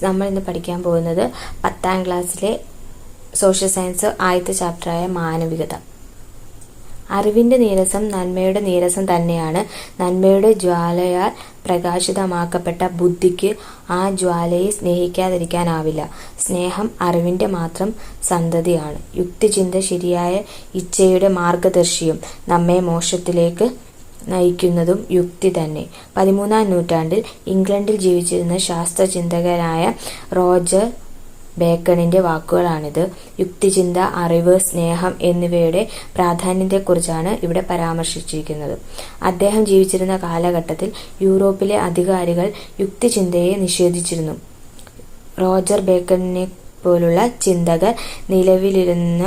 നമ്മൾ ഇന്ന് പഠിക്കാൻ പോകുന്നത് 10ാം ക്ലാസ്സിലെ സോഷ്യൽ സയൻസ് ആദ്യത്തെ ചാപ്റ്ററായ മാനവികത. അറിവിന്റെ നീരസം നന്മയുടെ നീരസം തന്നെയാണ്. നന്മയുടെ ജ്വാലയാൽ പ്രകാശിതമാക്കപ്പെട്ട ബുദ്ധിക്ക് ആ ജ്വാലയെ സ്നേഹിക്കാതിരിക്കാനാവില്ല. സ്നേഹം അറിവിന്റെ മാത്രം സന്തതിയാണ്. യുക്തിചിന്ത ശരിയായ ഇച്ഛയുടെ മാർഗദർശിയും നമ്മെ മോക്ഷത്തിലേക്ക് നയിക്കുന്നതും യുക്തി തന്നെ. 13ാം നൂറ്റാണ്ടിൽ ഇംഗ്ലണ്ടിൽ ജീവിച്ചിരുന്ന ശാസ്ത്രചിന്തകനായ റോജർ ബേക്കണിന്റെ വാക്കുകളാണിത്. യുക്തിചിന്ത, അറിവ്, സ്നേഹം എന്നിവയുടെ പ്രാധാന്യത്തെക്കുറിച്ചാണ് ഇവിടെ പരാമർശിച്ചിരിക്കുന്നത്. അദ്ദേഹം ജീവിച്ചിരുന്ന കാലഘട്ടത്തിൽ യൂറോപ്പിലെ അധികാരികൾ യുക്തിചിന്തയെ നിഷേധിച്ചിരുന്നു. റോജർ ബേക്കണിനെ പോലുള്ള ചിന്തകർ നിലവിലിരുന്ന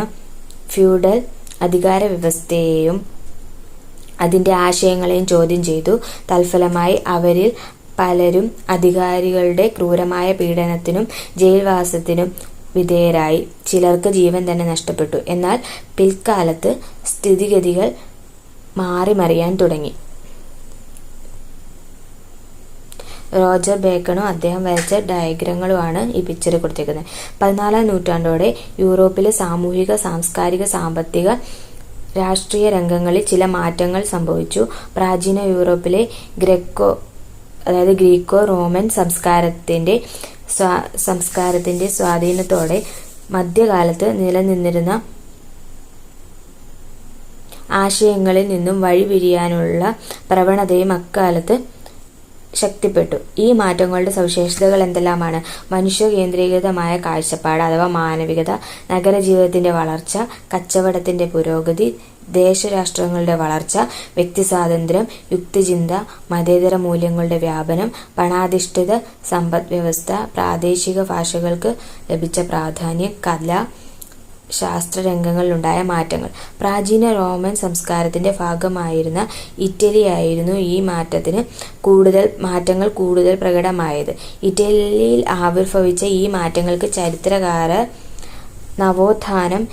ഫ്യൂഡൽ അധികാര വ്യവസ്ഥയെയും അതിന്റെ ആശയങ്ങളെയും ചോദ്യം ചെയ്തു. തൽഫലമായി അവരിൽ പലരും അധികാരികളുടെ ക്രൂരമായ പീഡനത്തിനും ജയിൽവാസത്തിനും വിധേയരായി. ചിലർക്ക് ജീവൻ തന്നെ നഷ്ടപ്പെട്ടു. എന്നാൽ പിൽക്കാലത്ത് സ്ഥിതിഗതികൾ മാറിമറിയാൻ തുടങ്ങി. റോജർ ബേക്കണും അദ്ദേഹം വരച്ച ഡയഗ്രങ്ങളുമാണ് ഈ പിക്ചറിൽ കൊടുത്തിരിക്കുന്നത്. 14ാം നൂറ്റാണ്ടോടെ യൂറോപ്പിലെ സാമൂഹിക, സാംസ്കാരിക, സാമ്പത്തിക, രാഷ്ട്രീയ രംഗങ്ങളിൽ ചില മാറ്റങ്ങൾ സംഭവിച്ചു. പ്രാചീന യൂറോപ്പിലെ ഗ്രീക്കോ റോമൻ സംസ്കാരത്തിന്റെ സ്വാധീനത്തോടെ മധ്യകാലത്ത് നിലനിന്നിരുന്ന ആശയങ്ങളിൽ നിന്നും വഴിപിരിയാനുള്ള പ്രവണതയും അക്കാലത്ത് ശക്തിപ്പെട്ടു. ഈ മാറ്റങ്ങളുടെ സവിശേഷതകൾ എന്തെല്ലാമാണ്? മനുഷ്യ കേന്ദ്രീകൃതമായ കാഴ്ചപ്പാട് അഥവാ മാനവികത, നഗരജീവിതത്തിന്റെ വളർച്ച, കച്ചവടത്തിന്റെ പുരോഗതി, ദേശരാഷ്ട്രങ്ങളുടെ വളർച്ച, വ്യക്തിസ്വാതന്ത്ര്യം, യുക്തിചിന്ത, മതേതര മൂല്യങ്ങളുടെ വ്യാപനം, പണാധിഷ്ഠിത സമ്പദ് വ്യവസ്ഥ, പ്രാദേശിക ഭാഷകൾക്ക് ലഭിച്ച പ്രാധാന്യം, കല, ശാസ്ത്രരംഗങ്ങളിലുണ്ടായ മാറ്റങ്ങൾ. പ്രാചീന റോമൻ സംസ്കാരത്തിന്റെ ഭാഗമായിരുന്ന ഇറ്റലിയായിരുന്നു ഈ മാറ്റങ്ങൾ കൂടുതൽ പ്രകടമായത്. ഇറ്റലിയിൽ ആവിർഭവിച്ച ഈ മാറ്റങ്ങൾക്ക് ചരിത്രകാരർ നവോത്ഥാനം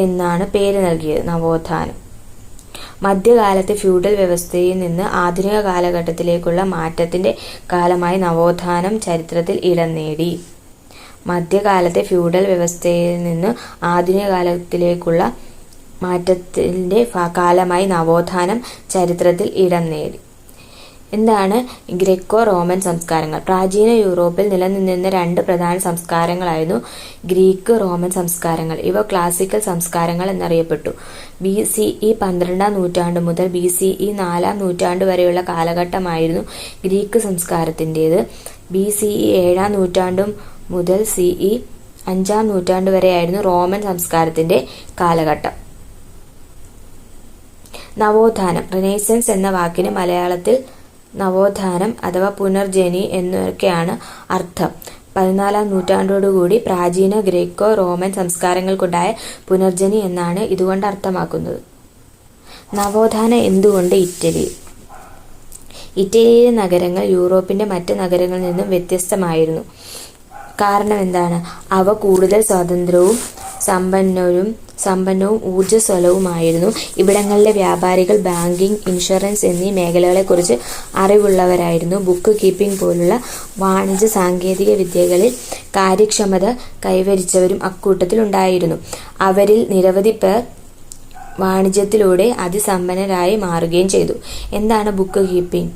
എന്നാണ് പേര് നൽകിയത്. നവോത്ഥാനം മധ്യകാലത്തെ ഫ്യൂഡൽ വ്യവസ്ഥയിൽ നിന്ന് ആധുനിക കാലഘട്ടത്തിലേക്കുള്ള മാറ്റത്തിന്റെ കാലമായി നവോത്ഥാനം ചരിത്രത്തിൽ ഇടം നേടി. മധ്യകാലത്തെ ഫ്യൂഡൽ വ്യവസ്ഥയിൽ നിന്ന് ആധുനിക കാലത്തിലേക്കുള്ള മാറ്റത്തിന്റെ കാലമായി നവോത്ഥാനം ചരിത്രത്തിൽ ഇടം നേടി. എന്താണ് ഗ്രീക്കോ റോമൻ സംസ്കാരങ്ങൾ? പ്രാചീന യൂറോപ്പിൽ നിലനിന്നിരുന്ന രണ്ട് പ്രധാന സംസ്കാരങ്ങളായിരുന്നു ഗ്രീക്ക്, റോമൻ സംസ്കാരങ്ങൾ. ഇവ ക്ലാസിക്കൽ സംസ്കാരങ്ങൾ എന്നറിയപ്പെട്ടു. BCE 12ാം നൂറ്റാണ്ട് മുതൽ BCE 4ാം നൂറ്റാണ്ട് വരെയുള്ള കാലഘട്ടമായിരുന്നു ഗ്രീക്ക് സംസ്കാരത്തിൻ്റേത്. BCE 7ാം നൂറ്റാണ്ടും മുതൽ CE 5ാം നൂറ്റാണ്ട് വരെയായിരുന്നു റോമൻ സംസ്കാരത്തിന്റെ കാലഘട്ടം. നവോത്ഥാനം, റിനൈസൻസ് എന്ന വാക്കിന് മലയാളത്തിൽ നവോത്ഥാനം അഥവാ പുനർജനി എന്നൊക്കെയാണ് അർത്ഥം. 14ാം നൂറ്റാണ്ടോടുകൂടി പ്രാചീന ഗ്രീക്കോ റോമൻ സംസ്കാരങ്ങൾക്കുണ്ടായ പുനർജനി എന്നാണ് ഇതുകൊണ്ട് അർത്ഥമാക്കുന്നത്. നവോത്ഥാനം എന്തുകൊണ്ട് ഇറ്റലിയിൽ? ഇറ്റലിയിലെ നഗരങ്ങൾ യൂറോപ്പിന്റെ മറ്റ് നഗരങ്ങളിൽ നിന്നും വ്യത്യസ്തമായിരുന്നു. കാരണം എന്താണ്? അവ കൂടുതൽ സ്വതന്ത്രവും സമ്പന്നവും ഊർജ്ജസ്വലവുമായിരുന്നു. ഇവിടങ്ങളിലെ വ്യാപാരികൾ ബാങ്കിംഗ്, ഇൻഷുറൻസ് എന്നീ മേഖലകളെക്കുറിച്ച് അറിവുള്ളവരായിരുന്നു. ബുക്ക് കീപ്പിംഗ് പോലുള്ള വാണിജ്യ സാങ്കേതിക വിദ്യകളിൽ കാര്യക്ഷമത കൈവരിച്ചവരും അക്കൂട്ടത്തിൽ ഉണ്ടായിരുന്നു. അവരിൽ നിരവധി പേർ വാണിജ്യത്തിലൂടെ അതിസമ്പന്നരായി മാറുകയും ചെയ്തു. എന്താണ് ബുക്ക് കീപ്പിംഗ്?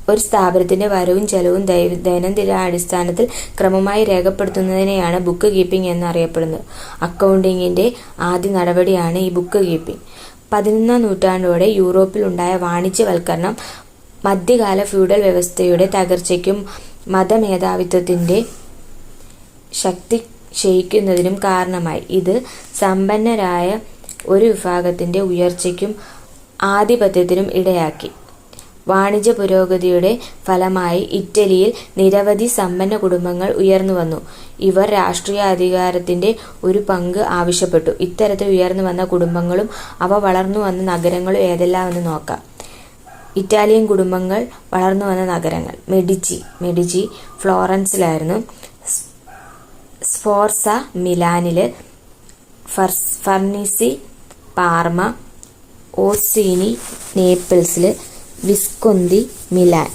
ഒരു സ്ഥാപനത്തിന്റെ വരവും ചെലവും ദൈനംദിനാടിസ്ഥാനത്തിൽ ക്രമമായി രേഖപ്പെടുത്തുന്നതിനെയാണ് ബുക്ക് കീപ്പിംഗ് എന്നറിയപ്പെടുന്നത്. അക്കൗണ്ടിങ്ങിന്റെ ആദ്യ നടപടിയാണ് ഈ ബുക്ക് കീപ്പിംഗ്. 11ാം നൂറ്റാണ്ടോടെ യൂറോപ്പിൽ ഉണ്ടായ വാണിജ്യവൽക്കരണം മധ്യകാല ഫ്യൂഡൽ വ്യവസ്ഥയുടെ തകർച്ചയ്ക്കും മതമേധാവിത്വത്തിന്റെ ശക്തി ക്ഷയിക്കുന്നതിനും കാരണമായി. ഇത് സമ്പന്നരായ ഒരു വിഭാഗത്തിന്റെ ഉയർച്ചയ്ക്കും ആധിപത്യത്തിനും ഇടയാക്കി. വാണിജ്യ പുരോഗതിയുടെ ഫലമായി ഇറ്റലിയിൽ നിരവധി സമ്പന്ന കുടുംബങ്ങൾ ഉയർന്നു വന്നു. ഇവർ രാഷ്ട്രീയ അധികാരത്തിന്റെ ഒരു പങ്ക് ആവശ്യപ്പെട്ടു. ഇത്തരത്തിൽ ഉയർന്നു വന്ന കുടുംബങ്ങളും അവ വളർന്നു വന്ന നഗരങ്ങളും ഏതെല്ലാമെന്ന് നോക്കാം. ഇറ്റാലിയൻ കുടുംബങ്ങൾ വളർന്നു വന്ന നഗരങ്ങൾ: മെഡിച്ചി ഫ്ലോറൻസിലായിരുന്നു, സ്ഫോർസ മിലാനില്, ഫർണിസി പാർമ, ഓർസിനി നേപ്പിൾസിൽ, വിസ്കൊന്തി മിലാൻ.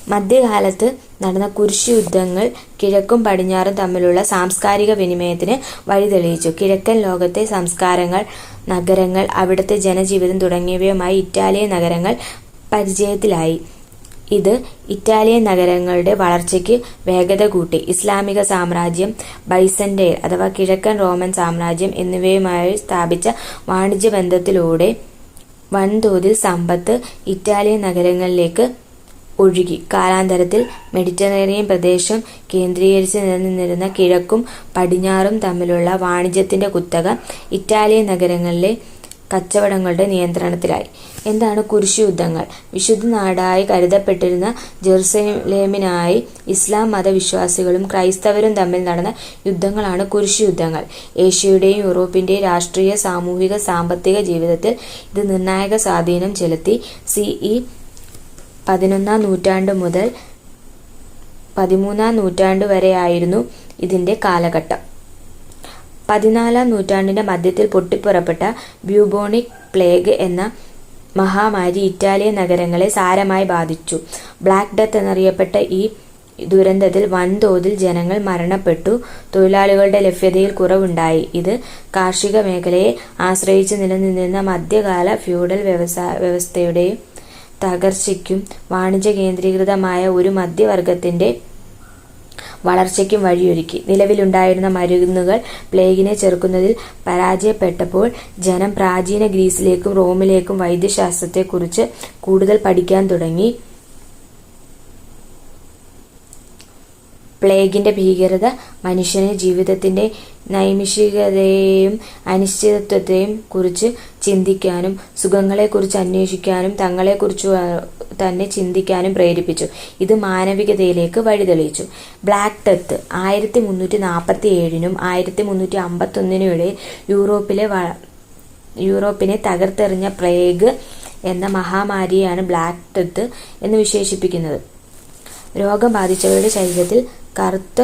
മധ്യകാലത്ത് നടന്ന കുരിശ് യുദ്ധങ്ങൾ കിഴക്കും പടിഞ്ഞാറും തമ്മിലുള്ള സാംസ്കാരിക വിനിമയത്തിന് വഴിതെളിയിച്ചു. കിഴക്കൻ ലോകത്തെ സംസ്കാരങ്ങൾ, നഗരങ്ങൾ, അവിടുത്തെ ജനജീവിതം തുടങ്ങിയവയുമായി ഇറ്റാലിയൻ നഗരങ്ങൾ പരിചയത്തിലായി. ഇത് ഇറ്റാലിയൻ നഗരങ്ങളുടെ വളർച്ചയ്ക്ക് വേഗത കൂട്ടി. ഇസ്ലാമിക സാമ്രാജ്യം, ബൈസന്റൈൻ അഥവാ കിഴക്കൻ റോമൻ സാമ്രാജ്യം എന്നിവയുമായി സ്ഥാപിച്ച വാണിജ്യബന്ധത്തിലൂടെ വൻതോതിൽ സമ്പത്ത് ഇറ്റാലിയൻ നഗരങ്ങളിലേക്ക് ഒഴുകി. കാലാന്തരത്തിൽ മെഡിറ്ററേനിയൻ പ്രദേശം കേന്ദ്രീകരിച്ച് നിലനിന്നിരുന്ന കിഴക്കും പടിഞ്ഞാറും തമ്മിലുള്ള വാണിജ്യത്തിന്റെ കുത്തക ഇറ്റാലിയൻ നഗരങ്ങളിലെ കച്ചവടങ്ങളുടെ നിയന്ത്രണത്തിലായി. എന്താണ് കുരിശ് യുദ്ധങ്ങൾ? വിശുദ്ധ നാടായി കരുതപ്പെട്ടിരുന്ന ജെറുസലേമിനായി ഇസ്ലാം മതവിശ്വാസികളും ക്രൈസ്തവരും തമ്മിൽ നടന്ന യുദ്ധങ്ങളാണ് കുരിശ് യുദ്ധങ്ങൾ. ഏഷ്യയുടെയും യൂറോപ്പിന്റെയും രാഷ്ട്രീയ, സാമൂഹിക, സാമ്പത്തിക ജീവിതത്തിൽ ഇത് നിർണായക സ്വാധീനം ചെലുത്തി. CE 11-ാം നൂറ്റാണ്ട് മുതൽ 13-ാം നൂറ്റാണ്ട് വരെയായിരുന്നു ഇതിന്റെ കാലഘട്ടം. 14-ാം നൂറ്റാണ്ടിന്റെ മധ്യത്തിൽ പൊട്ടിപ്പുറപ്പെട്ട ബ്യൂബോണിക് പ്ലേഗ് എന്ന മഹാമാരി ഇറ്റാലിയൻ നഗരങ്ങളെ സാരമായി ബാധിച്ചു. ബ്ലാക്ക് ഡെത്ത് എന്നറിയപ്പെട്ട ഈ ദുരന്തത്തിൽ വൻതോതിൽ ജനങ്ങൾ മരണപ്പെട്ടു. തൊഴിലാളികളുടെ ലഭ്യതയിൽ കുറവുണ്ടായി. ഇത് കാർഷിക മേഖലയെ ആശ്രയിച്ച് നിലനിന്നിരുന്ന മധ്യകാല ഫ്യൂഡൽ വ്യവസ്ഥയുടെ തകർച്ചയ്ക്കും വാണിജ്യ കേന്ദ്രീകൃതമായ ഒരു മധ്യവർഗത്തിന്റെ വളർച്ചയ്ക്കും വഴിയൊരുക്കി. നിലവിലുണ്ടായിരുന്ന മരുന്നുകൾ പ്ലേഗിനെ ചെറുക്കുന്നതിൽ പരാജയപ്പെട്ടപ്പോൾ ജനം പ്രാചീന ഗ്രീസിലേക്കും റോമിലേക്കും വൈദ്യശാസ്ത്രത്തെക്കുറിച്ച് കൂടുതൽ പഠിക്കാൻ തുടങ്ങി. പ്ലേഗിന്റെ ഭീകരത മനുഷ്യനെ ജീവിതത്തിന്റെ നൈമിഷികതയെയും അനിശ്ചിതത്വത്തെയും കുറിച്ച് ചിന്തിക്കാനും സുഖങ്ങളെക്കുറിച്ച് അന്വേഷിക്കാനും തങ്ങളെക്കുറിച്ച് തന്നെ ചിന്തിക്കാനും പ്രേരിപ്പിച്ചു. ഇത് മാനവികതയിലേക്ക് വഴിതെളിയിച്ചു. ബ്ലാക്ക് ഡെത്ത് 1347-നും 1351-നും ഇടയിൽ യൂറോപ്പിനെ തകർത്തെറിഞ്ഞ പ്ലേഗ് എന്ന മഹാമാരിയെയാണ് ബ്ലാക്ക് ഡെത്ത് എന്ന് വിശേഷിപ്പിക്കുന്നത്. രോഗം ബാധിച്ചവരുടെ ശരീരത്തിൽ കറുത്ത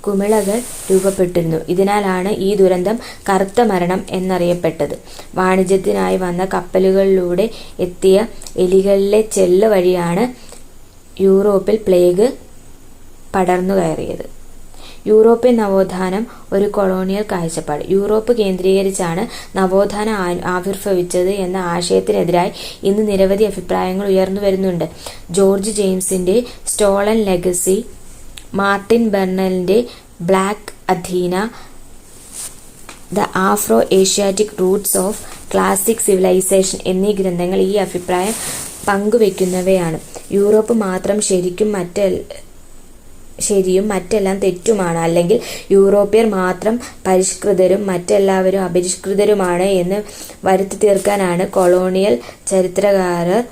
കുമിളകൾ രൂപപ്പെട്ടിരുന്നു. ഇതിനാലാണ് ഈ ദുരന്തം കറുത്ത മരണം എന്നറിയപ്പെട്ടത്. വാണിജ്യത്തിനായി വന്ന കപ്പലുകളിലൂടെ എത്തിയ എലികളിലെ ചെല്ല് വഴിയാണ് യൂറോപ്പിൽ പ്ലേഗ് പടർന്നു കയറിയത്. യൂറോപ്യൻ നവോത്ഥാനം ഒരു കൊളോണിയൽ കാഴ്ചപ്പാട്. യൂറോപ്പ് കേന്ദ്രീകരിച്ചാണ് നവോത്ഥാനം ആവിർഭവിച്ചത് എന്ന ആശയത്തിനെതിരായി ഇന്ന് നിരവധി അഭിപ്രായങ്ങൾ ഉയർന്നു വരുന്നുണ്ട്. ജോർജ് ജെയിംസിന്റെ സ്റ്റോളൻ ലെഗസി, മാർട്ടിൻ ബെർണലിന്റെ black Athena, the Afro Asiatic roots of classic civilisation എന്നീ ഗ്രന്ഥങ്ങൾ ഈ അഭിപ്രായം പങ്കുവെക്കുന്നവയാണ്. യൂറോപ്പ് മാത്രം ശരിയും മറ്റെല്ലാം തെറ്റുമാണ്, അല്ലെങ്കിൽ യൂറോപ്യർ മാത്രം പരിഷ്കൃതരും മറ്റെല്ലാവരും അപരിഷ്കൃതരുമാണ് എന്ന് വരുത്തി തീർക്കാനാണ് കൊളോണിയൽ ചരിത്രകാരർ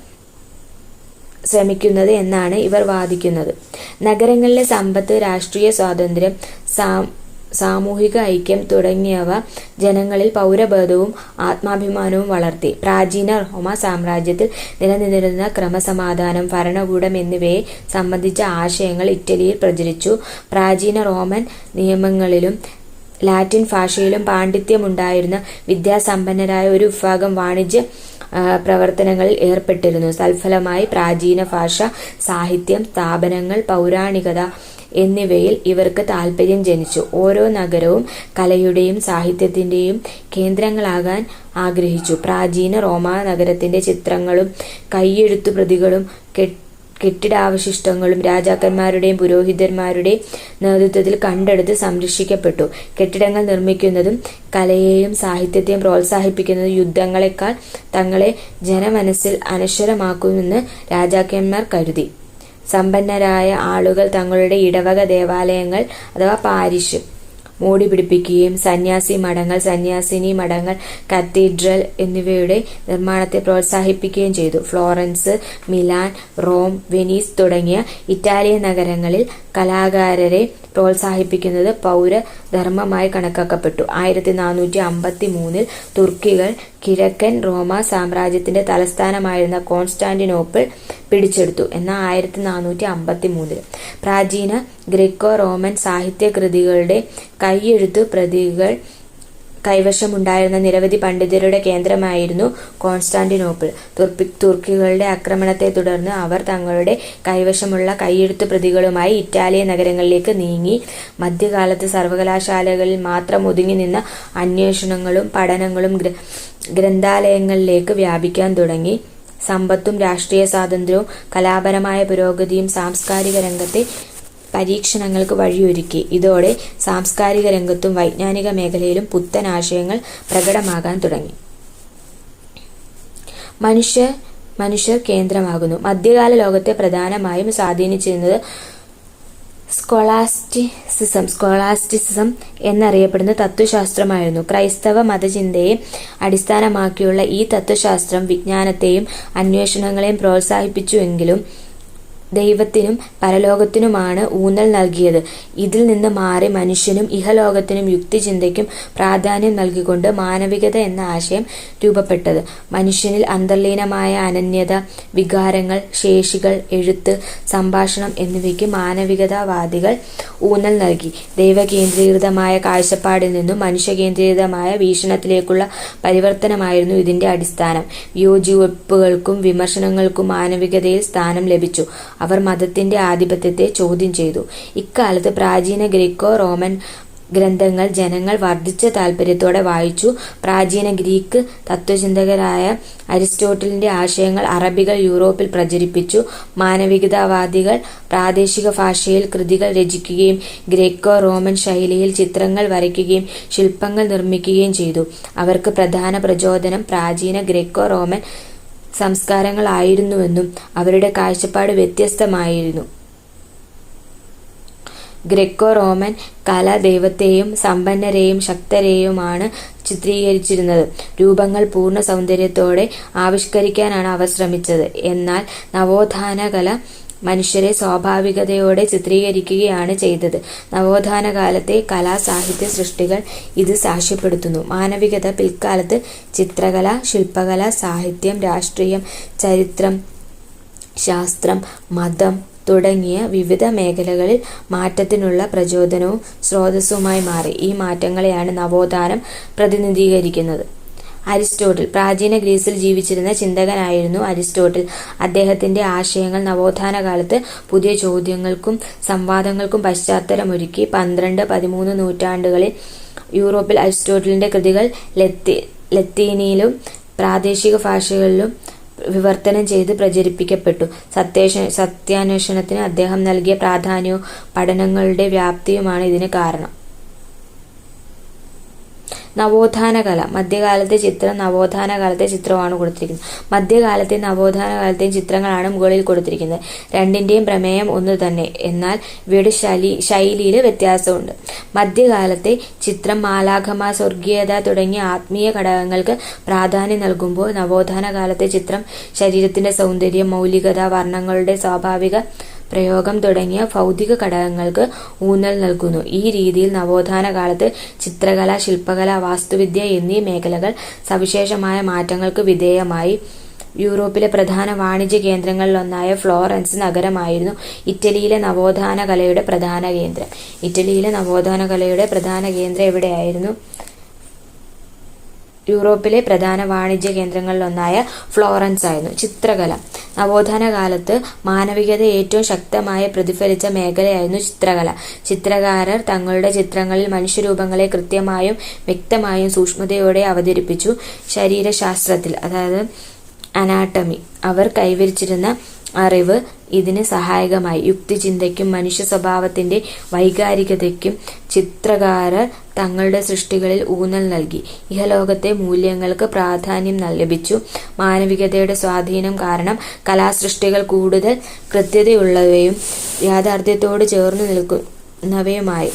ശ്രമിക്കുന്നത് എന്നാണ് ഇവർ വാദിക്കുന്നത്. നഗരങ്ങളിലെ സമ്പത്ത്, രാഷ്ട്രീയ സ്വാതന്ത്ര്യം, സാമൂഹിക ഐക്യം തുടങ്ങിയവ ജനങ്ങളിൽ പൗരബോധവും ആത്മാഭിമാനവും വളർത്തി. പ്രാചീന റോമ സാമ്രാജ്യത്തിൽ നിലനിന്നിരുന്ന ക്രമസമാധാനം, ഭരണകൂടം എന്നിവയെ സംബന്ധിച്ച ആശയങ്ങൾ ഇറ്റലിയിൽ പ്രചരിച്ചു. പ്രാചീന റോമൻ നിയമങ്ങളിലും ലാറ്റിൻ ഭാഷയിലും പാണ്ഡിത്യമുണ്ടായിരുന്ന വിദ്യാസമ്പന്നരായ ഒരു വിഭാഗം വാണിജ്യ പ്രവർത്തനങ്ങളിൽ ഏർപ്പെട്ടിരുന്നു. തൽഫലമായി പ്രാചീന ഭാഷ, സാഹിത്യം, സ്ഥാപനങ്ങൾ, പൗരാണികത എന്നിവയിൽ ഇവർക്ക് താൽപര്യം ജനിച്ചു. ഓരോ നഗരവും കലയുടെയും സാഹിത്യത്തിന്റെയും കേന്ദ്രങ്ങളാകാൻ ആഗ്രഹിച്ചു. പ്രാചീന റോമാ നഗരത്തിന്റെ ചിത്രങ്ങളും കൈയെഴുത്തു പ്രതികളും കെട്ടിടാവശിഷ്ടങ്ങളും രാജാക്കന്മാരുടെയും പുരോഹിതന്മാരുടെയും നേതൃത്വത്തിൽ കണ്ടെടുത്ത് സംരക്ഷിക്കപ്പെട്ടു. കെട്ടിടങ്ങൾ നിർമ്മിക്കുന്നതും കലയെയും സാഹിത്യത്തെയും പ്രോത്സാഹിപ്പിക്കുന്നതും യുദ്ധങ്ങളെക്കാൾ തങ്ങളെ ജനമനസ്സിൽ അനശ്വരമാക്കുമെന്ന് രാജാക്കന്മാർ കരുതി. സമ്പന്നരായ ആളുകൾ തങ്ങളുടെ ഇടവക ദേവാലയങ്ങൾ അഥവാ പാരിഷ് മോടി പിടിപ്പിക്കുകയും സന്യാസി മഠങ്ങൾ, സന്യാസിനി മഠങ്ങൾ, കത്തീഡ്രൽ എന്നിവയുടെ നിർമ്മാണത്തെ പ്രോത്സാഹിപ്പിക്കുകയും ചെയ്തു. ഫ്ലോറൻസ്, മിലാൻ, റോം, വെനീസ് തുടങ്ങിയ ഇറ്റാലിയൻ നഗരങ്ങളിൽ കലാകാരരെ പ്രോത്സാഹിപ്പിക്കുന്നത് പൗരധർമ്മമായി കണക്കാക്കപ്പെട്ടു. 1453-ൽ തുർക്കികൾ കിഴക്കൻ റോമാ സാമ്രാജ്യത്തിന്റെ തലസ്ഥാനമായിരുന്ന കോൺസ്റ്റാന്റിനോപ്പിൾ പിടിച്ചെടുത്തു. എന്നാൽ 1453-ൽ പ്രാചീന ഗ്രീക്കോ റോമൻ സാഹിത്യകൃതികളുടെ കൈയെഴുത്തു പ്രതികൾ കൈവശമുണ്ടായിരുന്ന നിരവധി പണ്ഡിതരുടെ കേന്ദ്രമായിരുന്നു കോൺസ്റ്റാന്റിനോപ്പിൾ. തുർക്കികളുടെ ആക്രമണത്തെ തുടർന്ന് അവർ തങ്ങളുടെ കൈവശമുള്ള കൈയെഴുത്ത് പ്രതികളുമായി ഇറ്റാലിയൻ നഗരങ്ങളിലേക്ക് നീങ്ങി. മധ്യകാലത്ത് സർവകലാശാലകളിൽ മാത്രം ഒതുങ്ങി നിന്ന അന്വേഷണങ്ങളും പഠനങ്ങളും ഗ്രന്ഥാലയങ്ങളിലേക്ക് വ്യാപിക്കാൻ തുടങ്ങി. സമ്പത്തും രാഷ്ട്രീയ സ്വാതന്ത്ര്യവും കലാപരമായ പുരോഗതിയും സാംസ്കാരിക രംഗത്തെ പരീക്ഷണങ്ങൾക്ക് വഴിയൊരുക്കി. ഇതോടെ സാംസ്കാരിക രംഗത്തും വൈജ്ഞാനിക മേഖലയിലും പുത്തൻ ആശയങ്ങൾ പ്രകടമാകാൻ തുടങ്ങി. മനുഷ്യർ കേന്ദ്രമാകുന്നു. മധ്യകാല ലോകത്തെ പ്രധാനമായും സ്വാധീനിച്ചിരുന്നത് സ്കോളാസ്റ്റിസിസം എന്നറിയപ്പെടുന്ന തത്വശാസ്ത്രമായിരുന്നു. ക്രൈസ്തവ മതചിന്തയെ അടിസ്ഥാനമാക്കിയുള്ള ഈ തത്വശാസ്ത്രം വിജ്ഞാനത്തെയും അന്വേഷണങ്ങളെയും പ്രോത്സാഹിപ്പിച്ചുവെങ്കിലും ദൈവത്തിനും പരലോകത്തിനുമാണ് ഊന്നൽ നൽകിയത്. ഇതിൽ നിന്ന് മാറി മനുഷ്യനും ഇഹലോകത്തിനും യുക്തിചിന്തയ്ക്കും പ്രാധാന്യം നൽകിക്കൊണ്ട് മാനവികത എന്ന ആശയം രൂപപ്പെട്ടത്. മനുഷ്യനിൽ അന്തർലീനമായ അനന്യത, വികാരങ്ങൾ, ശേഷികൾ, എഴുത്ത്, സംഭാഷണം എന്നിവയ്ക്ക് മാനവികതാവാദികൾ ഊന്നൽ നൽകി. ദൈവകേന്ദ്രീകൃതമായ കാഴ്ചപ്പാടിൽ നിന്നും മനുഷ്യകേന്ദ്രീകൃതമായ വീക്ഷണത്തിലേക്കുള്ള പരിവർത്തനമായിരുന്നു ഇതിന്റെ അടിസ്ഥാനം. വിയോജിപ്പുകൾക്കും വിമർശനങ്ങൾക്കും മാനവികതയിൽ സ്ഥാനം ലഭിച്ചു. അവർ മതത്തിന്റെ ആധിപത്യത്തെ ചോദ്യം ചെയ്തു. ഇക്കാലത്ത് പ്രാചീന ഗ്രീക്കോ റോമൻ ഗ്രന്ഥങ്ങൾ ജനങ്ങൾ വർദ്ധിച്ച താൽപര്യത്തോടെ വായിച്ചു. പ്രാചീന ഗ്രീക്ക് തത്വചിന്തകരായ അരിസ്റ്റോട്ടിലിന്റെ ആശയങ്ങൾ അറബികൾ യൂറോപ്പിൽ പ്രചരിപ്പിച്ചു. മാനവികതാവാദികൾ പ്രാദേശിക ഭാഷയിൽ കൃതികൾ രചിക്കുകയും ഗ്രേക്കോ റോമൻ ശൈലിയിൽ ചിത്രങ്ങൾ വരയ്ക്കുകയും ശില്പങ്ങൾ നിർമ്മിക്കുകയും ചെയ്തു. അവർക്ക് പ്രധാന പ്രചോദനം പ്രാചീന ഗ്രേക്കോ റോമൻ സംസ്കാരങ്ങളായിരുന്നുവെന്നും അവരുടെ കാഴ്ചപ്പാട് വ്യത്യസ്തമായിരുന്നു. ഗ്രേക്കോ റോമൻ കല ദൈവത്തെയും സമ്പന്നരെയും ശക്തരെയുമാണ് ചിത്രീകരിച്ചിരുന്നത്. രൂപങ്ങൾ പൂർണ്ണ സൗന്ദര്യത്തോടെ ആവിഷ്കരിക്കാനാണ് അവർ ശ്രമിച്ചത്. എന്നാൽ നവോത്ഥാന കല മനുഷ്യരെ സ്വാഭാവികതയോടെ ചിത്രീകരിക്കുകയാണ് ചെയ്തത്. നവോത്ഥാന കാലത്തെ കലാ സാഹിത്യ സൃഷ്ടികൾ ഇത് സാക്ഷ്യപ്പെടുത്തുന്നു. മാനവികത പിൽക്കാലത്ത് ചിത്രകല, ശില്പകല, സാഹിത്യം, രാഷ്ട്രീയം, ചരിത്രം, ശാസ്ത്രം, മതം തുടങ്ങിയ വിവിധ മേഖലകളിൽ മാറ്റത്തിനുള്ള പ്രചോദനവും സ്രോതസ്സുമായി മാറി. ഈ മാറ്റങ്ങളെയാണ് നവോത്ഥാനം പ്രതിനിധീകരിക്കുന്നത്. അരിസ്റ്റോട്ടിൽ. പ്രാചീന ഗ്രീസിൽ ജീവിച്ചിരുന്ന ചിന്തകനായിരുന്നു അരിസ്റ്റോട്ടിൽ. അദ്ദേഹത്തിന്റെ ആശയങ്ങൾ നവോത്ഥാന കാലത്ത് പുതിയ ചോദ്യങ്ങൾക്കും സംവാദങ്ങൾക്കും പശ്ചാത്തലമൊരുക്കി. 12-13 നൂറ്റാണ്ടുകളിൽ യൂറോപ്പിൽ അരിസ്റ്റോട്ടിലിന്റെ കൃതികൾ ലത്തീനിലും പ്രാദേശിക ഭാഷകളിലും വിവർത്തനം ചെയ്ത് പ്രചരിപ്പിക്കപ്പെട്ടു. സത്യാന്വേഷണത്തിന് അദ്ദേഹം നൽകിയ പ്രാധാന്യവും പഠനങ്ങളുടെ വ്യാപ്തിയുമാണ് ഇതിന് കാരണം. നവോത്ഥാന കല. മധ്യകാലത്തെ ചിത്രം നവോത്ഥാന കാലത്തെ ചിത്രമാണ് കൊടുത്തിരിക്കുന്നത്. മധ്യകാലത്തെ നവോത്ഥാന കാലത്തെയും ചിത്രങ്ങളാണ് മുകളിൽ കൊടുത്തിരിക്കുന്നത്. രണ്ടിന്റെയും പ്രമേയം ഒന്ന് തന്നെ, എന്നാൽ ഇവയുടെ ശൈലിയിൽ വ്യത്യാസമുണ്ട്. മധ്യകാലത്തെ ചിത്രം മാലാഖമാർ, സ്വർഗീയത തുടങ്ങിയ ആത്മീയ ഘടകങ്ങൾക്ക് പ്രാധാന്യം നൽകുമ്പോൾ നവോത്ഥാന കാലത്തെ ചിത്രം ശരീരത്തിന്റെ സൗന്ദര്യം, മൗലികത, വർണ്ണങ്ങളുടെ സ്വാഭാവിക പ്രയോഗം തുടങ്ങിയ ഭൗതിക ഘടകങ്ങൾക്ക് ഊന്നൽ നൽകുന്നു. ഈ രീതിയിൽ നവോത്ഥാന കാലത്ത് ചിത്രകല, ശില്പകല, വാസ്തുവിദ്യ എന്നീ മേഖലകൾ സവിശേഷമായ മാറ്റങ്ങൾക്ക് വിധേയമായി. യൂറോപ്പിലെ പ്രധാന വാണിജ്യ കേന്ദ്രങ്ങളിലൊന്നായ ഫ്ലോറൻസ് നഗരമായിരുന്നു ഇറ്റലിയിലെ നവോത്ഥാന കലയുടെ പ്രധാന കേന്ദ്രം. എവിടെയായിരുന്നു? യൂറോപ്പിലെ പ്രധാന വാണിജ്യ കേന്ദ്രങ്ങളിലൊന്നായ ഫ്ലോറൻസ് ആയിരുന്നു. ചിത്രകല. നവോത്ഥാന കാലത്ത് മാനവികത ഏറ്റവും ശക്തമായി പ്രതിഫലിച്ച മേഖലയായിരുന്നു ചിത്രകല. ചിത്രകാരർ തങ്ങളുടെ ചിത്രങ്ങളിൽ മനുഷ്യരൂപങ്ങളെ കൃത്യമായും വ്യക്തമായും സൂക്ഷ്മതയോടെ അവതരിപ്പിച്ചു. ശരീരശാസ്ത്രത്തിൽ, അതായത് അനാട്ടമി, അവർ കൈവരിച്ചിരുന്ന അറിവ് ഇതിന് സഹായകമായി. യുക്തിചിന്തയ്ക്കും മനുഷ്യ സ്വഭാവത്തിന്റെ വൈകാരികതയ്ക്കും ചിത്രകാരർ തങ്ങളുടെ സൃഷ്ടികളിൽ ഊന്നൽ നൽകി. ഇഹലോകത്തെ മൂല്യങ്ങൾക്ക് പ്രാധാന്യം ലഭിച്ചു. മാനവികതയുടെ സ്വാധീനം കാരണം കലാസൃഷ്ടികൾ കൂടുതൽ കൃത്യതയുള്ളവയും യാഥാർത്ഥ്യത്തോട് ചേർന്നു നിൽക്കുന്നവയുമായി.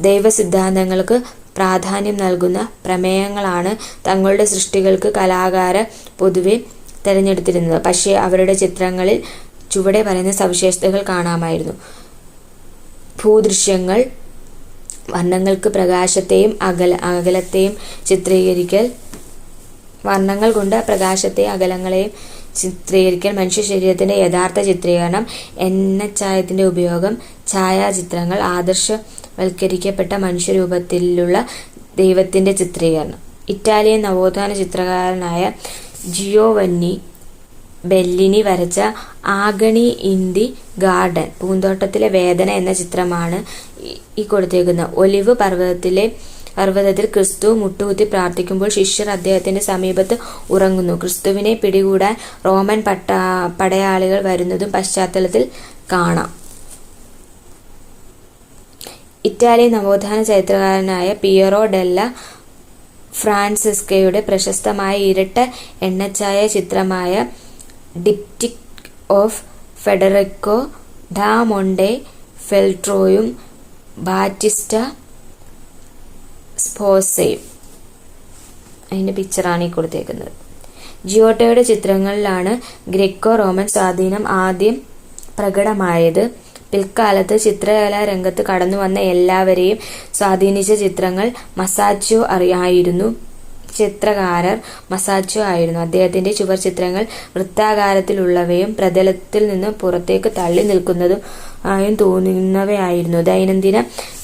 ദൈവസിദ്ധാന്തങ്ങൾക്ക് പ്രാധാന്യം നൽകുന്ന പ്രമേയങ്ങളാണ് തങ്ങളുടെ സൃഷ്ടികൾക്ക് കലാകാരർ പൊതുവെ തെരഞ്ഞെടുത്തിരുന്നത്. പക്ഷേ അവരുടെ ചിത്രങ്ങളിൽ ചുവടെ പറയുന്ന സവിശേഷതകൾ കാണാമായിരുന്നു. ഭൂദൃശ്യങ്ങൾ, വർണ്ണങ്ങൾക്ക് പ്രകാശത്തെയും അകലത്തെയും ചിത്രീകരിക്കൽ, വർണ്ണങ്ങൾ കൊണ്ട് പ്രകാശത്തെയും അകലങ്ങളെയും ചിത്രീകരിക്കൽ, മനുഷ്യ ശരീരത്തിന്റെ യഥാർത്ഥ ചിത്രീകരണം, എണ്ണച്ചായത്തിന്റെ ഉപയോഗം, ഛായാചിത്രങ്ങൾ, ആദർശവൽക്കരിക്കപ്പെട്ട മനുഷ്യരൂപത്തിലുള്ള ദൈവത്തിന്റെ ചിത്രീകരണം. ഇറ്റാലിയൻ നവോത്ഥാന ചിത്രകാരനായ ജിയോവന്നി ബെല്ലിനി വരച്ച ആഗണി ഇൻ ദി ഗാർഡൻ, പൂന്തോട്ടത്തിലെ വേദന എന്ന ചിത്രമാണ് ഈ കൊടുത്തേക്കുന്നത്. ഒലിവ് പർവ്വതത്തിൽ ക്രിസ്തു മുട്ടുകുത്തി പ്രാർത്ഥിക്കുമ്പോൾ ശിഷ്യർ അദ്ദേഹത്തിന്റെ സമീപത്ത് ഉറങ്ങുന്നു. ക്രിസ്തുവിനെ പിടികൂടാൻ റോമൻ പടയാളികൾ വരുന്നതും പശ്ചാത്തലത്തിൽ കാണാം. ഇറ്റാലിയൻ നവോത്ഥാന ചരിത്രകാരനായ പിയറോ ഡെല്ല ഫ്രാൻസിസ്കയുടെ പ്രശസ്തമായ ഇരട്ട എണ്ണച്ചായ ചിത്രമായ ഡിപ്റ്റിക് ഓഫ് ഫെഡറിക്കോ ഡാ മൊണ്ടെ ഫെൽട്രോയും ബാറ്റിസ്റ്റ സ്പോസയും അതിൻ്റെ പിക്ചറാണ് ഈ കൊടുത്തേക്കുന്നത്. ജിയോട്ടോയുടെ ചിത്രങ്ങളിലാണ് ഗ്രെക്കോ റോമൻ സ്വാധീനം ആദ്യം പ്രകടമായത്. പിൽക്കാലത്ത് ചിത്രകലാ രംഗത്ത് കടന്നു വന്ന എല്ലാവരെയും സ്വാധീനിച്ച ചിത്രങ്ങൾ ചിത്രകാരർ മസാച്ചോ ആയിരുന്നു. അദ്ദേഹത്തിന്റെ ചുവർ ചിത്രങ്ങൾ വൃത്താകാരത്തിലുള്ളവയും പ്രതലത്തിൽ നിന്ന് പുറത്തേക്ക് തള്ളി നിൽക്കുന്നതും ആയും തോന്നുന്നവയായിരുന്നു. ദൈനംദിന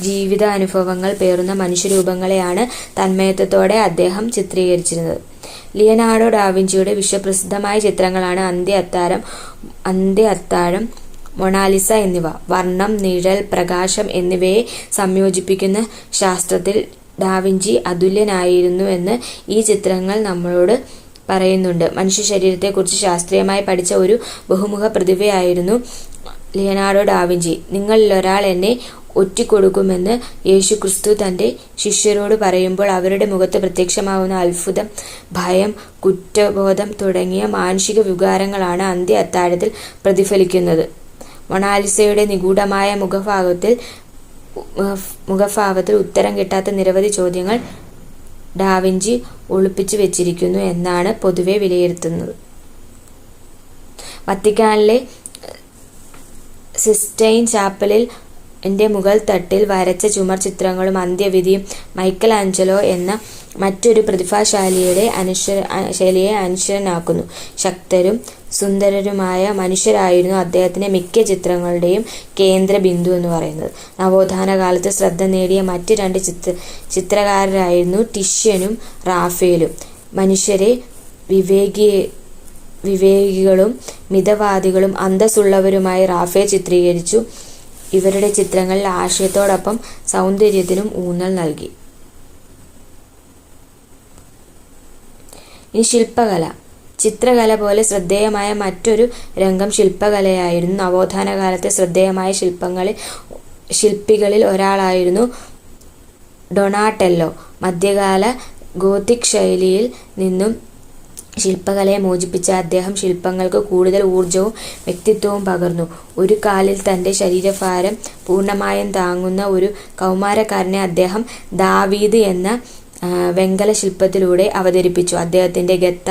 ജീവിതാനുഭവങ്ങൾ പേറുന്ന മനുഷ്യരൂപങ്ങളെയാണ് തന്മയത്വത്തോടെ അദ്ദേഹം ചിത്രീകരിച്ചിരുന്നത്. ലിയനാർഡോ ഡാവിഞ്ചിയുടെ വിശ്വപ്രസിദ്ധമായ ചിത്രങ്ങളാണ് അന്ത്യ അത്താഴം, മൊണാലിസ എന്നിവ. വർണ്ണം, നിഴൽ, പ്രകാശം എന്നിവയെ സംയോജിപ്പിക്കുന്ന ശാസ്ത്രത്തിൽ ഡാവിഞ്ചി അതുല്യനായിരുന്നു എന്ന് ഈ ചിത്രങ്ങൾ നമ്മളോട് പറയുന്നുണ്ട്. മനുഷ്യ ശരീരത്തെക്കുറിച്ച് ശാസ്ത്രീയമായി പഠിച്ച ഒരു ബഹുമുഖ പ്രതിഭയായിരുന്നു ലിയനാർഡോ ഡാവിഞ്ചി. നിങ്ങളിലൊരാൾ എന്നെ ഒറ്റിക്കൊടുക്കുമെന്ന് യേശു ക്രിസ്തു തന്റെ ശിഷ്യരോട് പറയുമ്പോൾ അവരുടെ മുഖത്ത് പ്രത്യക്ഷമാവുന്ന അത്ഭുതം, ഭയം, കുറ്റബോധം തുടങ്ങിയ മാനുഷിക വികാരങ്ങളാണ് അന്ത്യ അത്താഴത്തിൽ പ്രതിഫലിക്കുന്നത്. മൊണാലിസയുടെ നിഗൂഢമായ മുഖഭാവത്തിൽ ഉത്തരം കിട്ടാത്ത നിരവധി ചോദ്യങ്ങൾ ഡാവിഞ്ചി ഒളിപ്പിച്ചു വെച്ചിരിക്കുന്നു എന്നാണ് പൊതുവെ വിലയിരുത്തുന്നത്. വത്തിക്കാനിലെ സിസ്റ്റൈൻ ചാപ്പലിൽ മുകൾ തട്ടിൽ വരച്ച ചുമർ ചിത്രങ്ങളും അന്ത്യവിധിയും മൈക്കൽ ആഞ്ചലോ എന്ന മറ്റൊരു പ്രതിഭാശാലിയെ അനുശ്വരനാക്കുന്നു. ശക്തരും സുന്ദരരുമായ മനുഷ്യരായിരുന്നു അദ്ദേഹത്തിന്റെ മിക്ക ചിത്രങ്ങളുടെയും കേന്ദ്ര ബിന്ദു എന്ന് പറയുന്നത്. നവോത്ഥാന കാലത്ത് ശ്രദ്ധ നേടിയ മറ്റ് രണ്ട് ചിത്രകാരരായിരുന്നു ടിഷ്യനും റാഫേലും. മനുഷ്യരെ വിവേകികളും മിതവാദികളും അന്തസ്സുള്ളവരുമായി റാഫേൽ ചിത്രീകരിച്ചു. ഇവരുടെ ചിത്രങ്ങളിൽ ആശയത്തോടൊപ്പം സൗന്ദര്യത്തിനും ഊന്നൽ നൽകി. ഇനി ശില്പകല. ചിത്രകല പോലെ ശ്രദ്ധേയമായ മറ്റൊരു രംഗം ശില്പകലയായിരുന്നു. നവോത്ഥാന കാലത്തെ ശ്രദ്ധേയമായ ശില്പികളിൽ ഒരാളായിരുന്നു ഡൊണാട്ടെല്ലോ. മധ്യകാല ഗോത്തിക് ശൈലിയിൽ നിന്നും ശില്പകലയെ മോചിപ്പിച്ച അദ്ദേഹം ശില്പങ്ങൾക്ക് കൂടുതൽ ഊർജവും വ്യക്തിത്വവും പകർന്നു. ഒരു കാലിൽ തന്റെ ശരീരഭാരം പൂർണ്ണമായും താങ്ങുന്ന ഒരു കൗമാരക്കാരനെ അദ്ദേഹം ദാവീദ് എന്ന വെങ്കല ശില്പത്തിലൂടെ അവതരിപ്പിച്ചു. അദ്ദേഹത്തിന്റെ ഗത്ത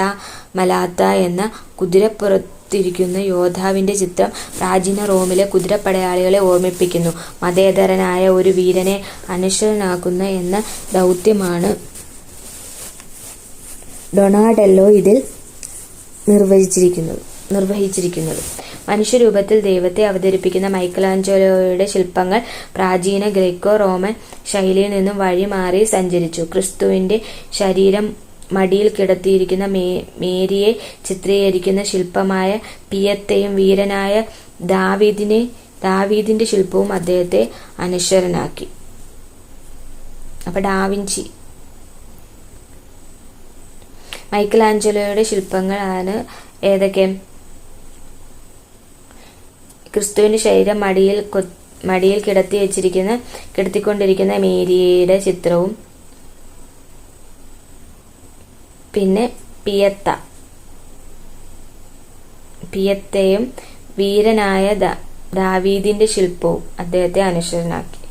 മലാത്ത എന്ന കുതിരപ്പുറത്തിരിക്കുന്ന യോദ്ധാവിന്റെ ചിത്രം പ്രാചീന റോമിലെ കുതിരപ്പടയാളികളെ ഓർമ്മിപ്പിക്കുന്നു. മതേതരനായ ഒരു വീരനെ അനുശ്വരനാക്കുന്ന എന്ന ദൗത്യമാണ് ഡൊണാഡെല്ലോ ഇതിൽ നിർവഹിച്ചിരിക്കുന്നത്. മനുഷ്യരൂപത്തിൽ ദൈവത്തെ അവതരിപ്പിക്കുന്ന മൈക്കലാഞ്ചലോയുടെ ശില്പങ്ങൾ പ്രാചീന ഗ്രീക്കോ റോമൻ ശൈലിയിൽ നിന്നും വഴിമാറി സഞ്ചരിച്ചു. ക്രിസ്തുവിന്റെ ശരീരം മടിയിൽ കിടത്തിയിരിക്കുന്ന മേരിയെ ചിത്രീകരിക്കുന്ന ശില്പമായ പിയത്തയും വീരനായ ദാവീദിന്റെ ശില്പവും അദ്ദേഹത്തെ അനശ്വരനാക്കി. അപ്പൊ ഡാവിഞ്ചി മൈക്കലാഞ്ചലോയുടെ ശില്പങ്ങളാണ് ഏതൊക്കെ? ക്രിസ്തുവിന്റെ ശരീരം മടിയിൽ കിടത്തിക്കൊണ്ടിരിക്കുന്ന മേരിയുടെ ചിത്രവും, പിന്നെ പിയത്തയും വീരനായ ദാവീദിന്റെ ശില്പവും അദ്ദേഹത്തെ അനശ്വരനാക്കി.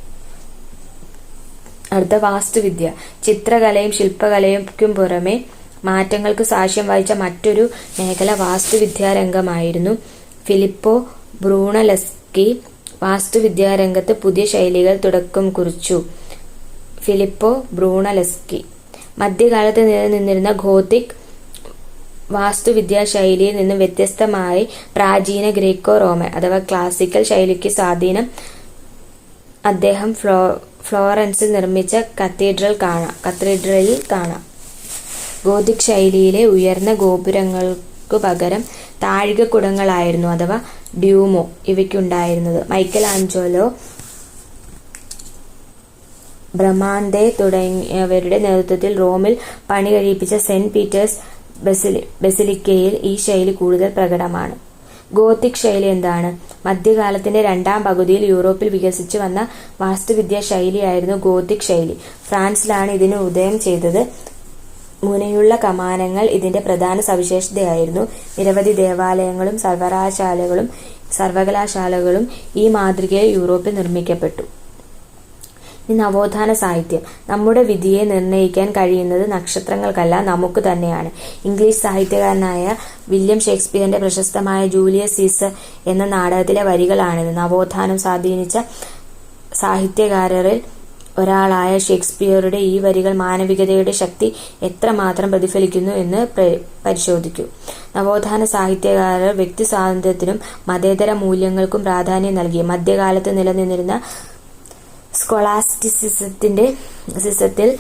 അടുത്ത വാസ്തുവിദ്യ. ചിത്രകലയും ശില്പകലയ്ക്കും പുറമെ മാറ്റങ്ങൾക്ക് സാക്ഷ്യം വഹിച്ച മറ്റൊരു മേഖല വാസ്തുവിദ്യാരംഗമായിരുന്നു. ഫിലിപ്പോ ബ്രൂണലെസ്കി വാസ്തുവിദ്യാരംഗത്ത് പുതിയ ശൈലികൾ തുടക്കം കുറിച്ചു. ഫിലിപ്പോ ബ്രൂണലെസ്കി മധ്യകാലത്ത് നിലനിന്നിരുന്ന ഗോത്തിക് വാസ്തുവിദ്യാ ശൈലിയിൽ നിന്നും വ്യത്യസ്തമായി പ്രാചീന ഗ്രീക്കോ റോമൻ അഥവാ ക്ലാസിക്കൽ ശൈലിക്ക് സ്വാധീനം അദ്ദേഹം ഫ്ലോറൻസിൽ നിർമ്മിച്ച കത്തീഡ്രലിൽ കാണാം. ഗോതിക് ശൈലിയിലെ ഉയർന്ന ഗോപുരങ്ങൾക്കു പകരം താഴികക്കുടങ്ങളായിരുന്നു അഥവാ ഡ്യൂമോ ഇവയ്ക്കുണ്ടായിരുന്നത്. മൈക്കൽ ആഞ്ചലോ, ബ്രമാന്തെ തുടങ്ങിയവരുടെ നേതൃത്വത്തിൽ റോമിൽ പണി കഴിപ്പിച്ച സെന്റ് പീറ്റേഴ്സ് ബസിലിക്കയിൽ ഈ ശൈലി കൂടുതൽ പ്രകടമാണ്. ഗോത്തിക് ശൈലി എന്താണ്? മധ്യകാലത്തിന്റെ രണ്ടാം പകുതിയിൽ യൂറോപ്പിൽ വികസിച്ചു വന്ന വാസ്തുവിദ്യാ ശൈലിയായിരുന്നു ഗോത്തിക് ശൈലി. ഫ്രാൻസിലാണ് ഇതിന് ഉദയം ചെയ്തത്. മുനയുള്ള കമാനങ്ങൾ ഇതിന്റെ പ്രധാന സവിശേഷതയായിരുന്നു. നിരവധി ദേവാലയങ്ങളും സർവകലാശാലകളും ഈ മാതൃകയിൽ യൂറോപ്പിൽ നിർമ്മിക്കപ്പെട്ടു. നവോത്ഥാന സാഹിത്യം. നമ്മുടെ വിധിയെ നിർണയിക്കാൻ കഴിയുന്നത് നക്ഷത്രങ്ങൾക്കല്ല, നമുക്ക് തന്നെയാണ്. ഇംഗ്ലീഷ് സാഹിത്യകാരനായ വില്യം ഷേക്സ്പിയറിന്റെ പ്രശസ്തമായ ജൂലിയസ് സീസർ എന്ന നാടകത്തിലെ വരികളാണിത്. നവോത്ഥാനം സ്വാധീനിച്ച സാഹിത്യകാരരിൽ ഒരാളായ ഷേക്സ്പിയറുടെ ഈ വരികൾ മാനവികതയുടെ ശക്തി എത്രമാത്രം പ്രതിഫലിക്കുന്നു എന്ന് പരിശോധിക്കൂ. നവോത്ഥാന സാഹിത്യകാരർ വ്യക്തി സ്വാതന്ത്ര്യത്തിനും മതേതര മൂല്യങ്ങൾക്കും പ്രാധാന്യം നൽകി. മധ്യകാലത്ത് നിലനിന്നിരുന്ന സ്കോളാസ്റ്റിസിസത്തിൽ